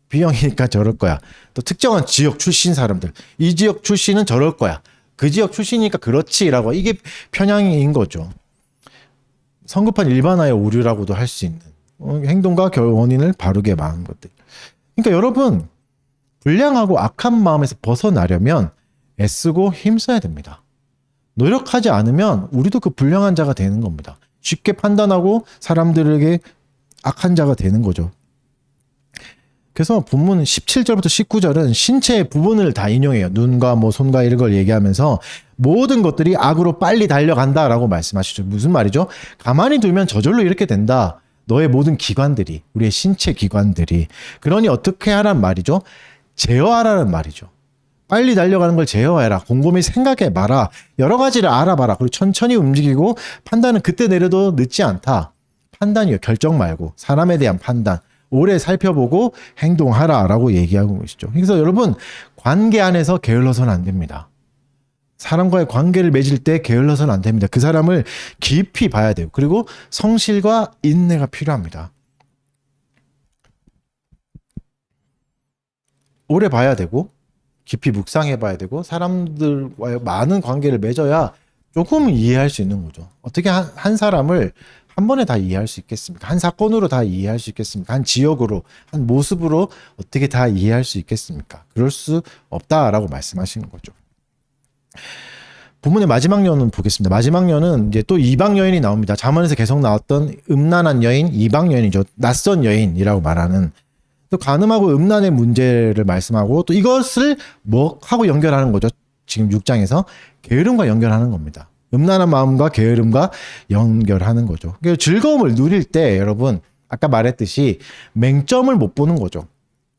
B형이니까 저럴 거야. 또 특정한 지역 출신 사람들. 이 지역 출신은 저럴 거야. 그 지역 출신이니까 그렇지라고. 이게 편향인 거죠. 성급한 일반화의 오류라고도 할 수 있는 행동과 원인을 바르게 막은 것들. 그러니까 여러분 불량하고 악한 마음에서 벗어나려면 애쓰고 힘써야 됩니다. 노력하지 않으면 우리도 그 불량한 자가 되는 겁니다. 쉽게 판단하고 사람들에게 악한 자가 되는 거죠. 그래서 본문 17절부터 19절은 신체의 부분을 다 인용해요. 눈과 뭐 손과 이런 걸 얘기하면서 모든 것들이 악으로 빨리 달려간다라고 말씀하시죠. 무슨 말이죠? 가만히 두면 저절로 이렇게 된다. 너의 모든 기관들이, 우리의 신체 기관들이. 그러니 어떻게 하란 말이죠? 제어하라는 말이죠. 빨리 달려가는 걸 제어해라. 곰곰이 생각해 봐라. 여러 가지를 알아봐라. 그리고 천천히 움직이고 판단은 그때 내려도 늦지 않다. 판단이요. 결정 말고 사람에 대한 판단. 오래 살펴보고 행동하라라고 얘기하고 계시죠. 그래서 여러분 관계 안에서 게을러서는 안 됩니다. 사람과의 관계를 맺을 때 게을러서는 안 됩니다. 그 사람을 깊이 봐야 돼요. 그리고 성실과 인내가 필요합니다. 오래 봐야 되고 깊이 묵상해 봐야 되고 사람들과의 많은 관계를 맺어야 조금 이해할 수 있는 거죠. 어떻게 한 사람을 한 번에 다 이해할 수 있겠습니까? 한 사건으로 다 이해할 수 있겠습니까? 한 지역으로, 한 모습으로 어떻게 다 이해할 수 있겠습니까? 그럴 수 없다라고 말씀하시는 거죠. 본문의 마지막 여인은 보겠습니다. 마지막 여인은 이제 또 이방 여인이 나옵니다. 잠언에서 계속 나왔던 음란한 여인, 이방 여인이죠. 낯선 여인이라고 말하는 또 간음하고 음란의 문제를 말씀하고 또 이것을 뭐 하고 연결하는 거죠. 지금 6장에서 게으름과 연결하는 겁니다. 음란한 마음과 게으름과 연결하는 거죠. 그래서 즐거움을 누릴 때 여러분 아까 말했듯이 맹점을 못 보는 거죠.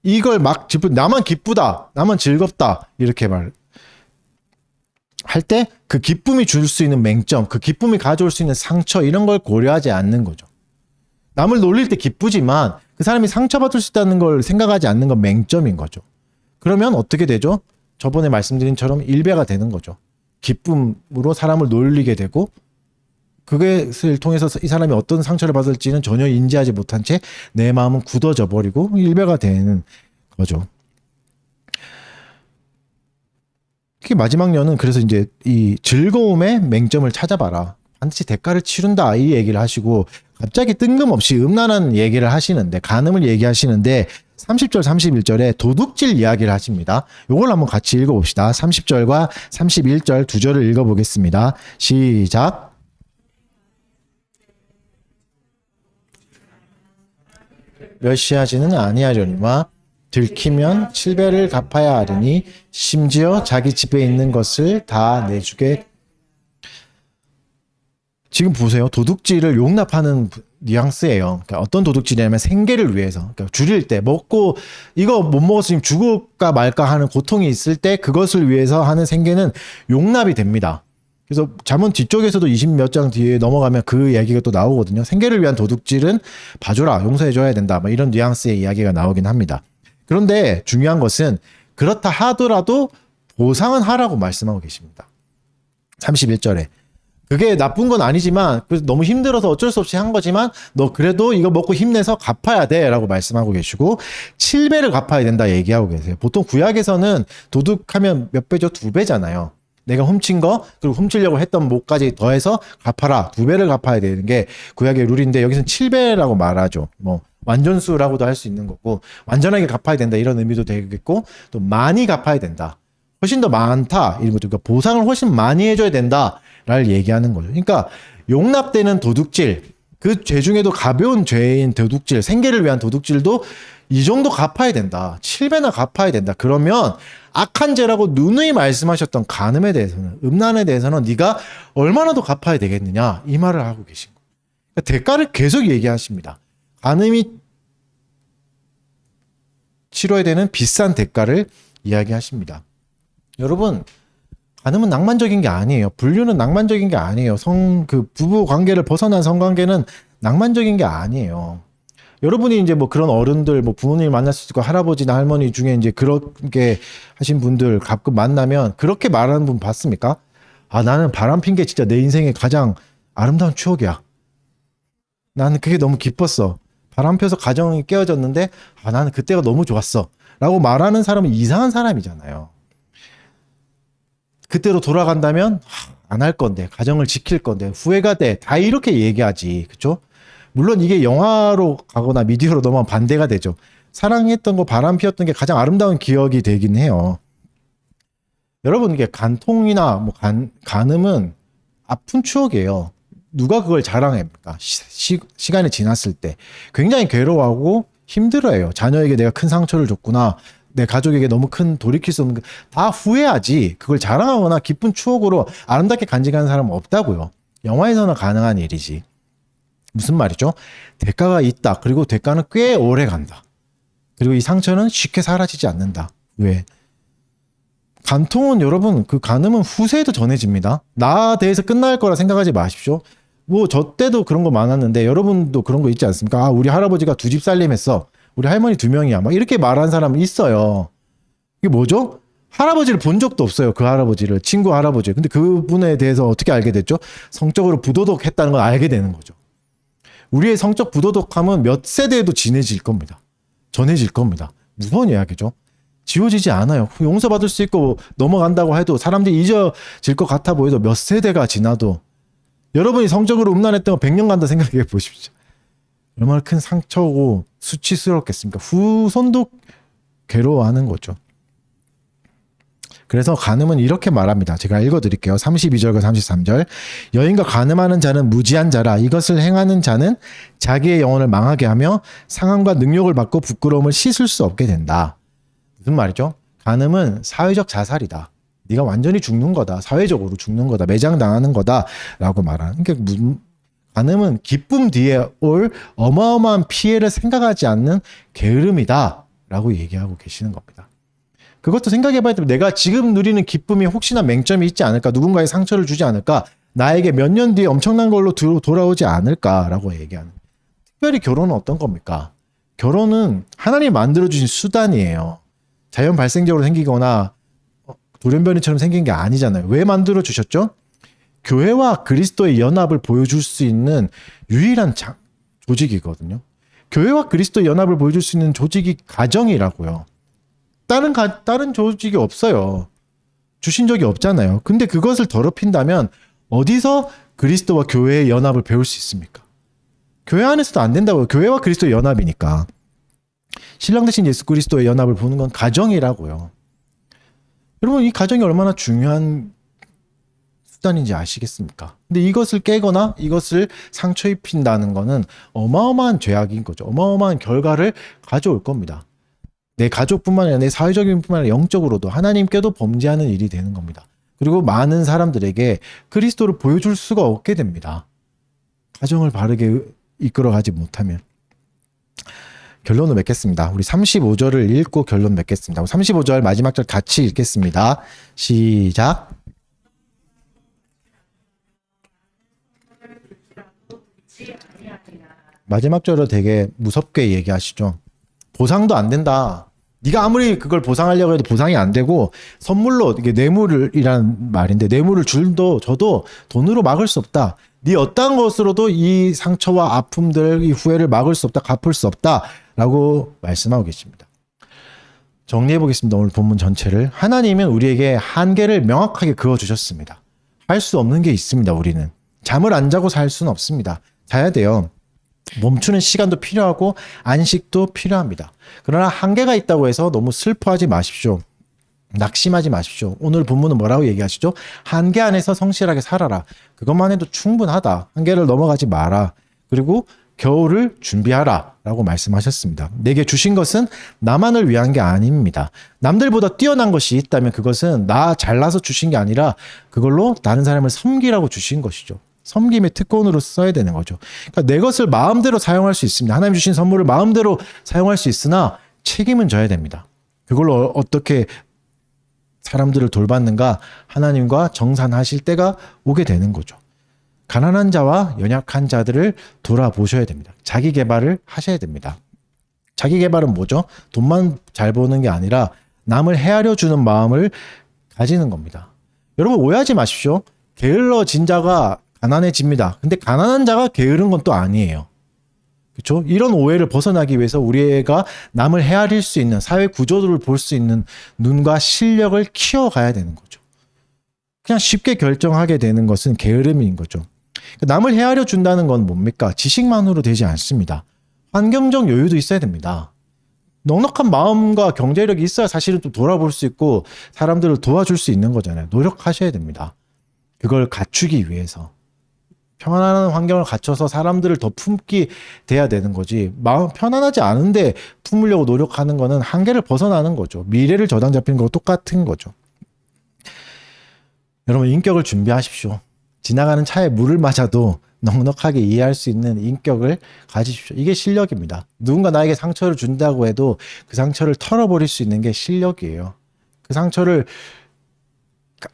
이걸 막 나만 기쁘다, 나만 즐겁다 이렇게 할 때 그 기쁨이 줄 수 있는 맹점, 그 기쁨이 가져올 수 있는 상처 이런 걸 고려하지 않는 거죠. 남을 놀릴 때 기쁘지만 그 사람이 상처받을 수 있다는 걸 생각하지 않는 건 맹점인 거죠. 그러면 어떻게 되죠? 저번에 말씀드린 처럼 일배가 되는 거죠. 기쁨으로 사람을 놀리게 되고 그것을 통해서 이 사람이 어떤 상처를 받을지는 전혀 인지하지 못한 채 내 마음은 굳어져 버리고 일배가 되는 거죠. 특히 마지막 년은 그래서 이제 이 즐거움의 맹점을 찾아봐라. 반드시 대가를 치른다 이 얘기를 하시고 갑자기 뜬금없이 음란한 얘기를 하시는데 간음을 얘기하시는데 30절 31절에 도둑질 이야기를 하십니다. 이걸 한번 같이 읽어봅시다. 30절과 31절 두 절을 읽어보겠습니다. 시작. 멸시하지는 아니하려니와 들키면 7배를 갚아야 하리니 심지어 자기 집에 있는 것을 다 내주게. 지금 보세요. 도둑질을 용납하는 뉘앙스예요. 그러니까 어떤 도둑질이냐면 생계를 위해서, 그러니까 줄일 때 먹고 이거 못 먹었으면 죽을까 말까 하는 고통이 있을 때 그것을 위해서 하는 생계는 용납이 됩니다. 그래서 잠언 뒤쪽에서도 20 몇 장 뒤에 넘어가면 그 얘기가 또 나오거든요. 생계를 위한 도둑질은 봐줘라, 용서해줘야 된다, 뭐 이런 뉘앙스의 이야기가 나오긴 합니다. 그런데 중요한 것은 그렇다 하더라도 보상은 하라고 말씀하고 계십니다. 31절에 그게 나쁜 건 아니지만 너무 힘들어서 어쩔 수 없이 한 거지만 너 그래도 이거 먹고 힘내서 갚아야 돼 라고 말씀하고 계시고 7배를 갚아야 된다 얘기하고 계세요. 보통 구약에서는 도둑하면 몇 배죠? 2배잖아요. 내가 훔친 거 그리고 훔치려고 했던 몫까지 더해서 갚아라. 2배를 갚아야 되는 게 구약의 룰인데 여기서는 7배라고 말하죠. 뭐 완전수라고도 할 수 있는 거고 완전하게 갚아야 된다 이런 의미도 되겠고 또 많이 갚아야 된다. 훨씬 더 많다 이런 거죠. 그러니까 보상을 훨씬 많이 해줘야 된다를 얘기하는 거죠. 그러니까 용납되는 도둑질, 그 죄 중에도 가벼운 죄인 도둑질, 생계를 위한 도둑질도 이 정도 갚아야 된다. 7배나 갚아야 된다. 그러면 악한 죄라고 누누이 말씀하셨던 간음에 대해서는, 음란에 대해서는 네가 얼마나 더 갚아야 되겠느냐 이 말을 하고 계신 거예요. 그러니까 대가를 계속 얘기하십니다. 간음이 치러야 되는 비싼 대가를 이야기하십니다. 여러분, 간음은 낭만적인 게 아니에요. 불륜은 낭만적인 게 아니에요. 부부 관계를 벗어난 성관계는 낭만적인 게 아니에요. 여러분이 이제 뭐 그런 어른들, 뭐 부모님 만날 수 있고 할아버지나 할머니 중에 이제 그렇게 하신 분들 가끔 만나면 그렇게 말하는 분 봤습니까? 아, 나는 바람 핀 게 진짜 내 인생의 가장 아름다운 추억이야. 나는 그게 너무 기뻤어. 바람 펴서 가정이 깨어졌는데, 아, 나는 그때가 너무 좋았어. 라고 말하는 사람은 이상한 사람이잖아요. 그때로 돌아간다면 안 할 건데, 가정을 지킬 건데, 후회가 돼. 다 이렇게 얘기하지. 그쵸? 물론 이게 영화로 가거나 미디어로 넘어가면 반대가 되죠. 사랑했던 거, 바람 피웠던 게 가장 아름다운 기억이 되긴 해요. 여러분, 이게 간통이나 뭐 간음은 아픈 추억이에요. 누가 그걸 자랑합니까? 시간이 지났을 때. 굉장히 괴로워하고 힘들어해요. 자녀에게 내가 큰 상처를 줬구나. 내 가족에게 너무 큰 돌이킬 수 없는 다 후회하지. 그걸 자랑하거나 기쁜 추억으로 아름답게 간직하는 사람은 없다고요. 영화에서는 가능한 일이지. 무슨 말이죠? 대가가 있다. 그리고 대가는 꽤 오래 간다. 그리고 이 상처는 쉽게 사라지지 않는다. 왜? 간통은 여러분, 그 간음은 후세에도 전해집니다. 나 대해서 끝날 거라 생각하지 마십시오. 뭐 저 때도 그런 거 많았는데 여러분도 그런 거 있지 않습니까? 아, 우리 할아버지가 2집 살림했어. 우리 할머니 2명이야. 막 이렇게 말하는 사람이 있어요. 이게 뭐죠? 할아버지를 본 적도 없어요. 그 할아버지를. 친구 할아버지. 근데 그분에 대해서 어떻게 알게 됐죠? 성적으로 부도덕했다는 걸 알게 되는 거죠. 우리의 성적 부도덕함은 몇 세대에도 전해질 겁니다. 무서운 이야기죠. 지워지지 않아요. 용서받을 수 있고 넘어간다고 해도 사람들이 잊어질 것 같아 보여도 몇 세대가 지나도 여러분이 성적으로 음란했던 거 100년 간다 생각해 보십시오. 얼마나 큰 상처고 수치스럽겠습니까? 후손도 괴로워하는 거죠. 그래서 간음은 이렇게 말합니다. 제가 읽어드릴게요. 32절과 33절. 여인과 간음하는 자는 무지한 자라. 이것을 행하는 자는 자기의 영혼을 망하게 하며 상함과 능욕을 받고 부끄러움을 씻을 수 없게 된다. 무슨 말이죠? 간음은 사회적 자살이다. 네가 완전히 죽는 거다. 사회적으로 죽는 거다. 매장당하는 거다. 라고 말하는. 그러니까 간음은 기쁨 뒤에 올 어마어마한 피해를 생각하지 않는 게으름이다. 라고 얘기하고 계시는 겁니다. 그것도 생각해봐야 됩니다. 내가 지금 누리는 기쁨이 혹시나 맹점이 있지 않을까? 누군가의 상처를 주지 않을까? 나에게 몇 년 뒤에 엄청난 걸로 돌아오지 않을까라고 얘기하는. 특별히 결혼은 어떤 겁니까? 결혼은 하나님이 만들어주신 수단이에요. 자연 발생적으로 생기거나 돌연변이처럼 생긴 게 아니잖아요. 왜 만들어주셨죠? 교회와 그리스도의 연합을 보여줄 수 있는 유일한 조직이거든요. 교회와 그리스도의 연합을 보여줄 수 있는 조직이 가정이라고요. 다른 조직이 없어요. 주신 적이 없잖아요. 근데 그것을 더럽힌다면 어디서 그리스도와 교회의 연합을 배울 수 있습니까? 교회 안에서도 안 된다고요. 교회와 그리스도의 연합이니까. 신랑 대신 예수 그리스도의 연합을 보는 건 가정이라고요. 여러분, 이 가정이 얼마나 중요한 수단인지 아시겠습니까? 근데 이것을 깨거나 이것을 상처 입힌다는 거는 어마어마한 죄악인 거죠. 어마어마한 결과를 가져올 겁니다. 내 가족뿐만 아니라 내 사회적인 뿐만 아니라 영적으로도 하나님께도 범죄하는 일이 되는 겁니다. 그리고 많은 사람들에게 그리스도를 보여줄 수가 없게 됩니다. 가정을 바르게 이끌어가지 못하면. 결론을 맺겠습니다. 우리 35절을 읽고 결론 맺겠습니다. 35절 마지막 절 같이 읽겠습니다. 시작. 마지막 절은 되게 무섭게 얘기하시죠. 보상도 안 된다. 네가 아무리 그걸 보상하려고 해도 보상이 안 되고, 선물로 이게 뇌물이란 말인데, 뇌물을 줘도 돈으로 막을 수 없다. 네 어떤 것으로도 이 상처와 아픔들, 이 후회를 막을 수 없다, 갚을 수 없다라고 말씀하고 계십니다. 정리해 보겠습니다. 오늘 본문 전체를. 하나님은 우리에게 한계를 명확하게 그어 주셨습니다. 할 수 없는 게 있습니다. 우리는 잠을 안 자고 살 수는 없습니다. 자야 돼요. 멈추는 시간도 필요하고 안식도 필요합니다. 그러나 한계가 있다고 해서 너무 슬퍼하지 마십시오. 낙심하지 마십시오. 오늘 본문은 뭐라고 얘기하시죠? 한계 안에서 성실하게 살아라. 그것만 해도 충분하다. 한계를 넘어가지 마라. 그리고 겨울을 준비하라 라고 말씀하셨습니다. 내게 주신 것은 나만을 위한 게 아닙니다. 남들보다 뛰어난 것이 있다면 그것은 나 잘나서 주신 게 아니라 그걸로 다른 사람을 섬기라고 주신 것이죠. 섬김의 특권으로 써야 되는 거죠. 그러니까 내 것을 마음대로 사용할 수 있습니다. 하나님 주신 선물을 마음대로 사용할 수 있으나 책임은 져야 됩니다. 그걸로 어떻게 사람들을 돌봤는가 하나님과 정산하실 때가 오게 되는 거죠. 가난한 자와 연약한 자들을 돌아보셔야 됩니다. 자기 개발을 하셔야 됩니다. 자기 개발은 뭐죠? 돈만 잘 버는 게 아니라 남을 헤아려 주는 마음을 가지는 겁니다. 여러분 오해하지 마십시오. 게을러진 자가 가난해집니다. 근데 가난한 자가 게으른 건 또 아니에요. 그렇죠? 이런 오해를 벗어나기 위해서 우리가 남을 헤아릴 수 있는 사회 구조를 볼 수 있는 눈과 실력을 키워가야 되는 거죠. 그냥 쉽게 결정하게 되는 것은 게으름인 거죠. 남을 헤아려 준다는 건 뭡니까? 지식만으로 되지 않습니다. 환경적 여유도 있어야 됩니다. 넉넉한 마음과 경제력이 있어야 사실은 또 돌아볼 수 있고 사람들을 도와줄 수 있는 거잖아요. 노력하셔야 됩니다. 그걸 갖추기 위해서. 편안한 환경을 갖춰서 사람들을 더 품게 돼야 되는 거지. 마음 편안하지 않은데 품으려고 노력하는 거는 한계를 벗어나는 거죠. 미래를 저당 잡히는 거와 똑같은 거죠. 여러분 인격을 준비하십시오. 지나가는 차에 물을 맞아도 넉넉하게 이해할 수 있는 인격을 가지십시오. 이게 실력입니다. 누군가 나에게 상처를 준다고 해도 그 상처를 털어버릴 수 있는 게 실력이에요. 그 상처를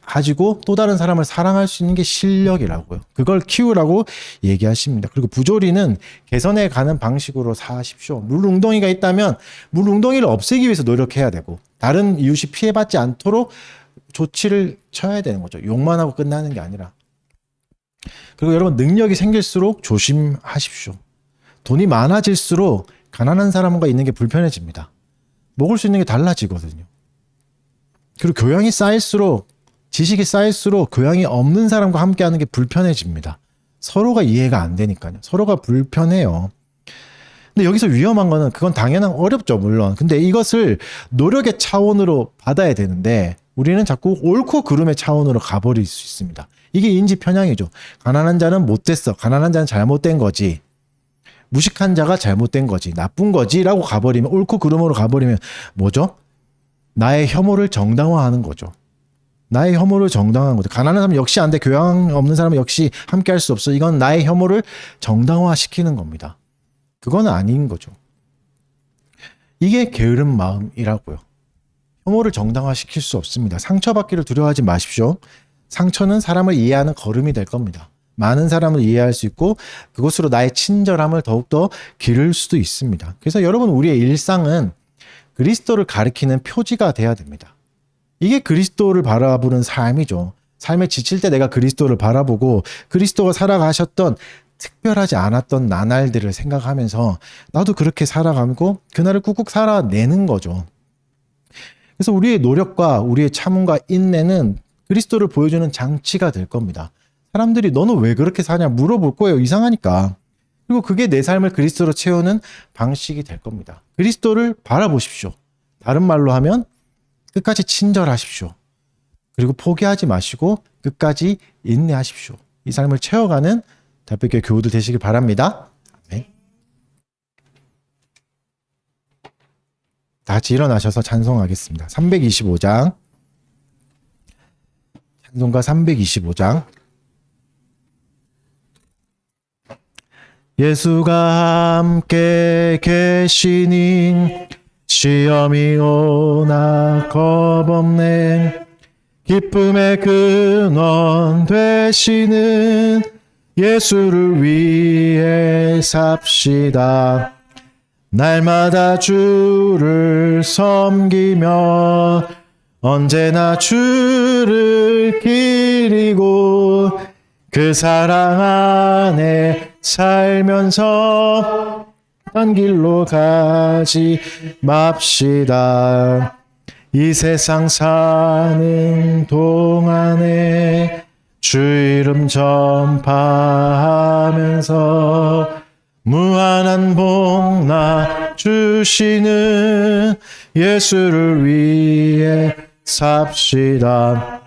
가지고 또 다른 사람을 사랑할 수 있는 게 실력이라고요. 그걸 키우라고 얘기하십니다. 그리고 부조리는 개선해 가는 방식으로 사십시오. 물웅덩이가 있다면 물웅덩이를 없애기 위해서 노력해야 되고 다른 이웃이 피해받지 않도록 조치를 쳐야 되는 거죠. 욕만 하고 끝나는 게 아니라. 그리고 여러분 능력이 생길수록 조심하십시오. 돈이 많아질수록 가난한 사람과 있는 게 불편해집니다. 먹을 수 있는 게 달라지거든요. 그리고 교양이 쌓일수록 지식이 쌓일수록 교양이 없는 사람과 함께하는 게 불편해집니다. 서로가 이해가 안 되니까요. 서로가 불편해요. 근데 여기서 위험한 거는 그건 당연한 어렵죠, 물론. 근데 이것을 노력의 차원으로 받아야 되는데 우리는 자꾸 옳고 그름의 차원으로 가버릴 수 있습니다. 이게 인지 편향이죠. 가난한 자는 못됐어. 가난한 자는 잘못된 거지. 무식한 자가 잘못된 거지. 나쁜 거지라고 가버리면 옳고 그름으로 가버리면 뭐죠? 나의 혐오를 정당화하는 거죠. 나의 혐오를 정당화한 거죠. 가난한 사람 역시 안 돼. 교양 없는 사람은 역시 함께 할 수 없어. 이건 나의 혐오를 정당화시키는 겁니다. 그건 아닌 거죠. 이게 게으른 마음이라고요. 혐오를 정당화시킬 수 없습니다. 상처받기를 두려워하지 마십시오. 상처는 사람을 이해하는 걸음이 될 겁니다. 많은 사람을 이해할 수 있고 그것으로 나의 친절함을 더욱더 기를 수도 있습니다. 그래서 여러분 우리의 일상은 그리스도를 가리키는 표지가 돼야 됩니다. 이게 그리스도를 바라보는 삶이죠. 삶에 지칠 때 내가 그리스도를 바라보고 그리스도가 살아가셨던 특별하지 않았던 나날들을 생각하면서 나도 그렇게 살아가고 그날을 꾹꾹 살아내는 거죠. 그래서 우리의 노력과 우리의 참음과 인내는 그리스도를 보여주는 장치가 될 겁니다. 사람들이 너는 왜 그렇게 사냐 물어볼 거예요. 이상하니까. 그리고 그게 내 삶을 그리스도로 채우는 방식이 될 겁니다. 그리스도를 바라보십시오. 다른 말로 하면 끝까지 친절하십시오. 그리고 포기하지 마시고 끝까지 인내하십시오. 이 삶을 채워가는 달빛교회 교우들 되시길 바랍니다. 네. 다 같이 일어나셔서 찬송하겠습니다. 325장 찬송가 325장 예수가 함께 계시니 시험이 오나 겁없네. 기쁨의 근원 되시는 예수를 위해 삽시다. 날마다 주를 섬기며 언제나 주를 기리고 그 사랑 안에 살면서 딴 길로 가지 맙시다. 이 세상 사는 동안에 주 이름 전파하면서 무한한 복나 주시는 예수를 위해 삽시다.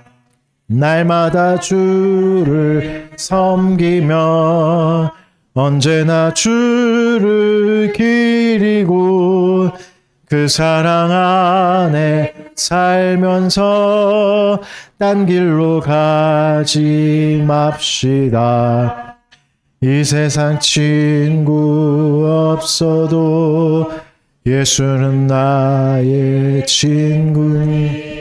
날마다 주를 섬기며 언제나 주를 기리고 그 사랑 안에 살면서 딴 길로 가지 맙시다. 이 세상 친구 없어도 예수는 나의 친구니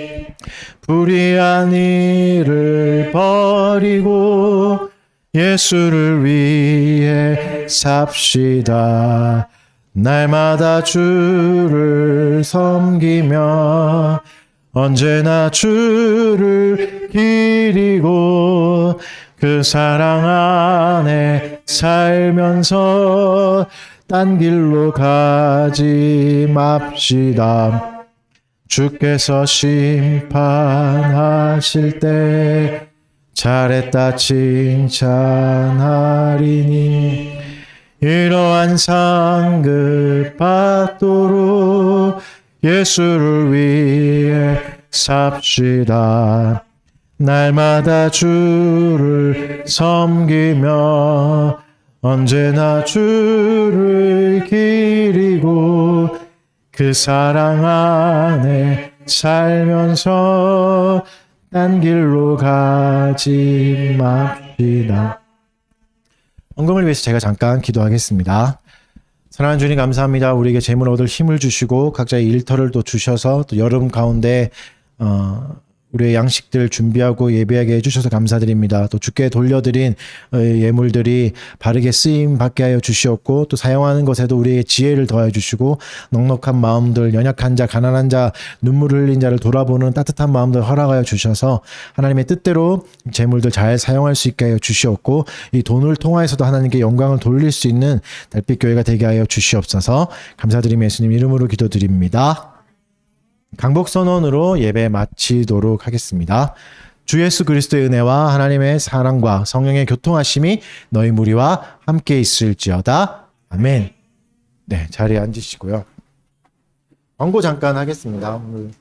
불의한 일을 버리고 예수를 위해 삽시다. 날마다 주를 섬기며 언제나 주를 기리고 그 사랑 안에 살면서 딴 길로 가지 맙시다. 주께서 심판하실 때 잘했다 칭찬하리니 이러한 상급 받도록 예수를 위해 삽시다. 날마다 주를 섬기며 언제나 주를 기리고 그 사랑 안에 살면서 딴 길로 가지 맙시다. 헌금을 위해서 제가 잠깐 기도하겠습니다. 사랑하는 주님 감사합니다. 우리에게 재물 얻을 힘을 주시고 각자의 일터를 또 주셔서 또 여름 가운데 우리의 양식들 준비하고 예배하게 해주셔서 감사드립니다. 또 주께 돌려드린 예물들이 바르게 쓰임 받게 하여 주시었고 또 사용하는 것에도 우리의 지혜를 더하여 주시고 넉넉한 마음들, 연약한 자, 가난한 자, 눈물 흘린 자를 돌아보는 따뜻한 마음들 허락하여 주셔서 하나님의 뜻대로 재물들 잘 사용할 수 있게 하여 주시었고 이 돈을 통하여서도 하나님께 영광을 돌릴 수 있는 달빛교회가 되게 하여 주시옵소서. 감사드리며 예수님 이름으로 기도드립니다. 강복선언으로 예배 마치도록 하겠습니다. 주 예수 그리스도의 은혜와 하나님의 사랑과 성령의 교통하심이 너희 무리와 함께 있을지어다. 아멘. 네, 자리에 앉으시고요. 광고 잠깐 하겠습니다. 오늘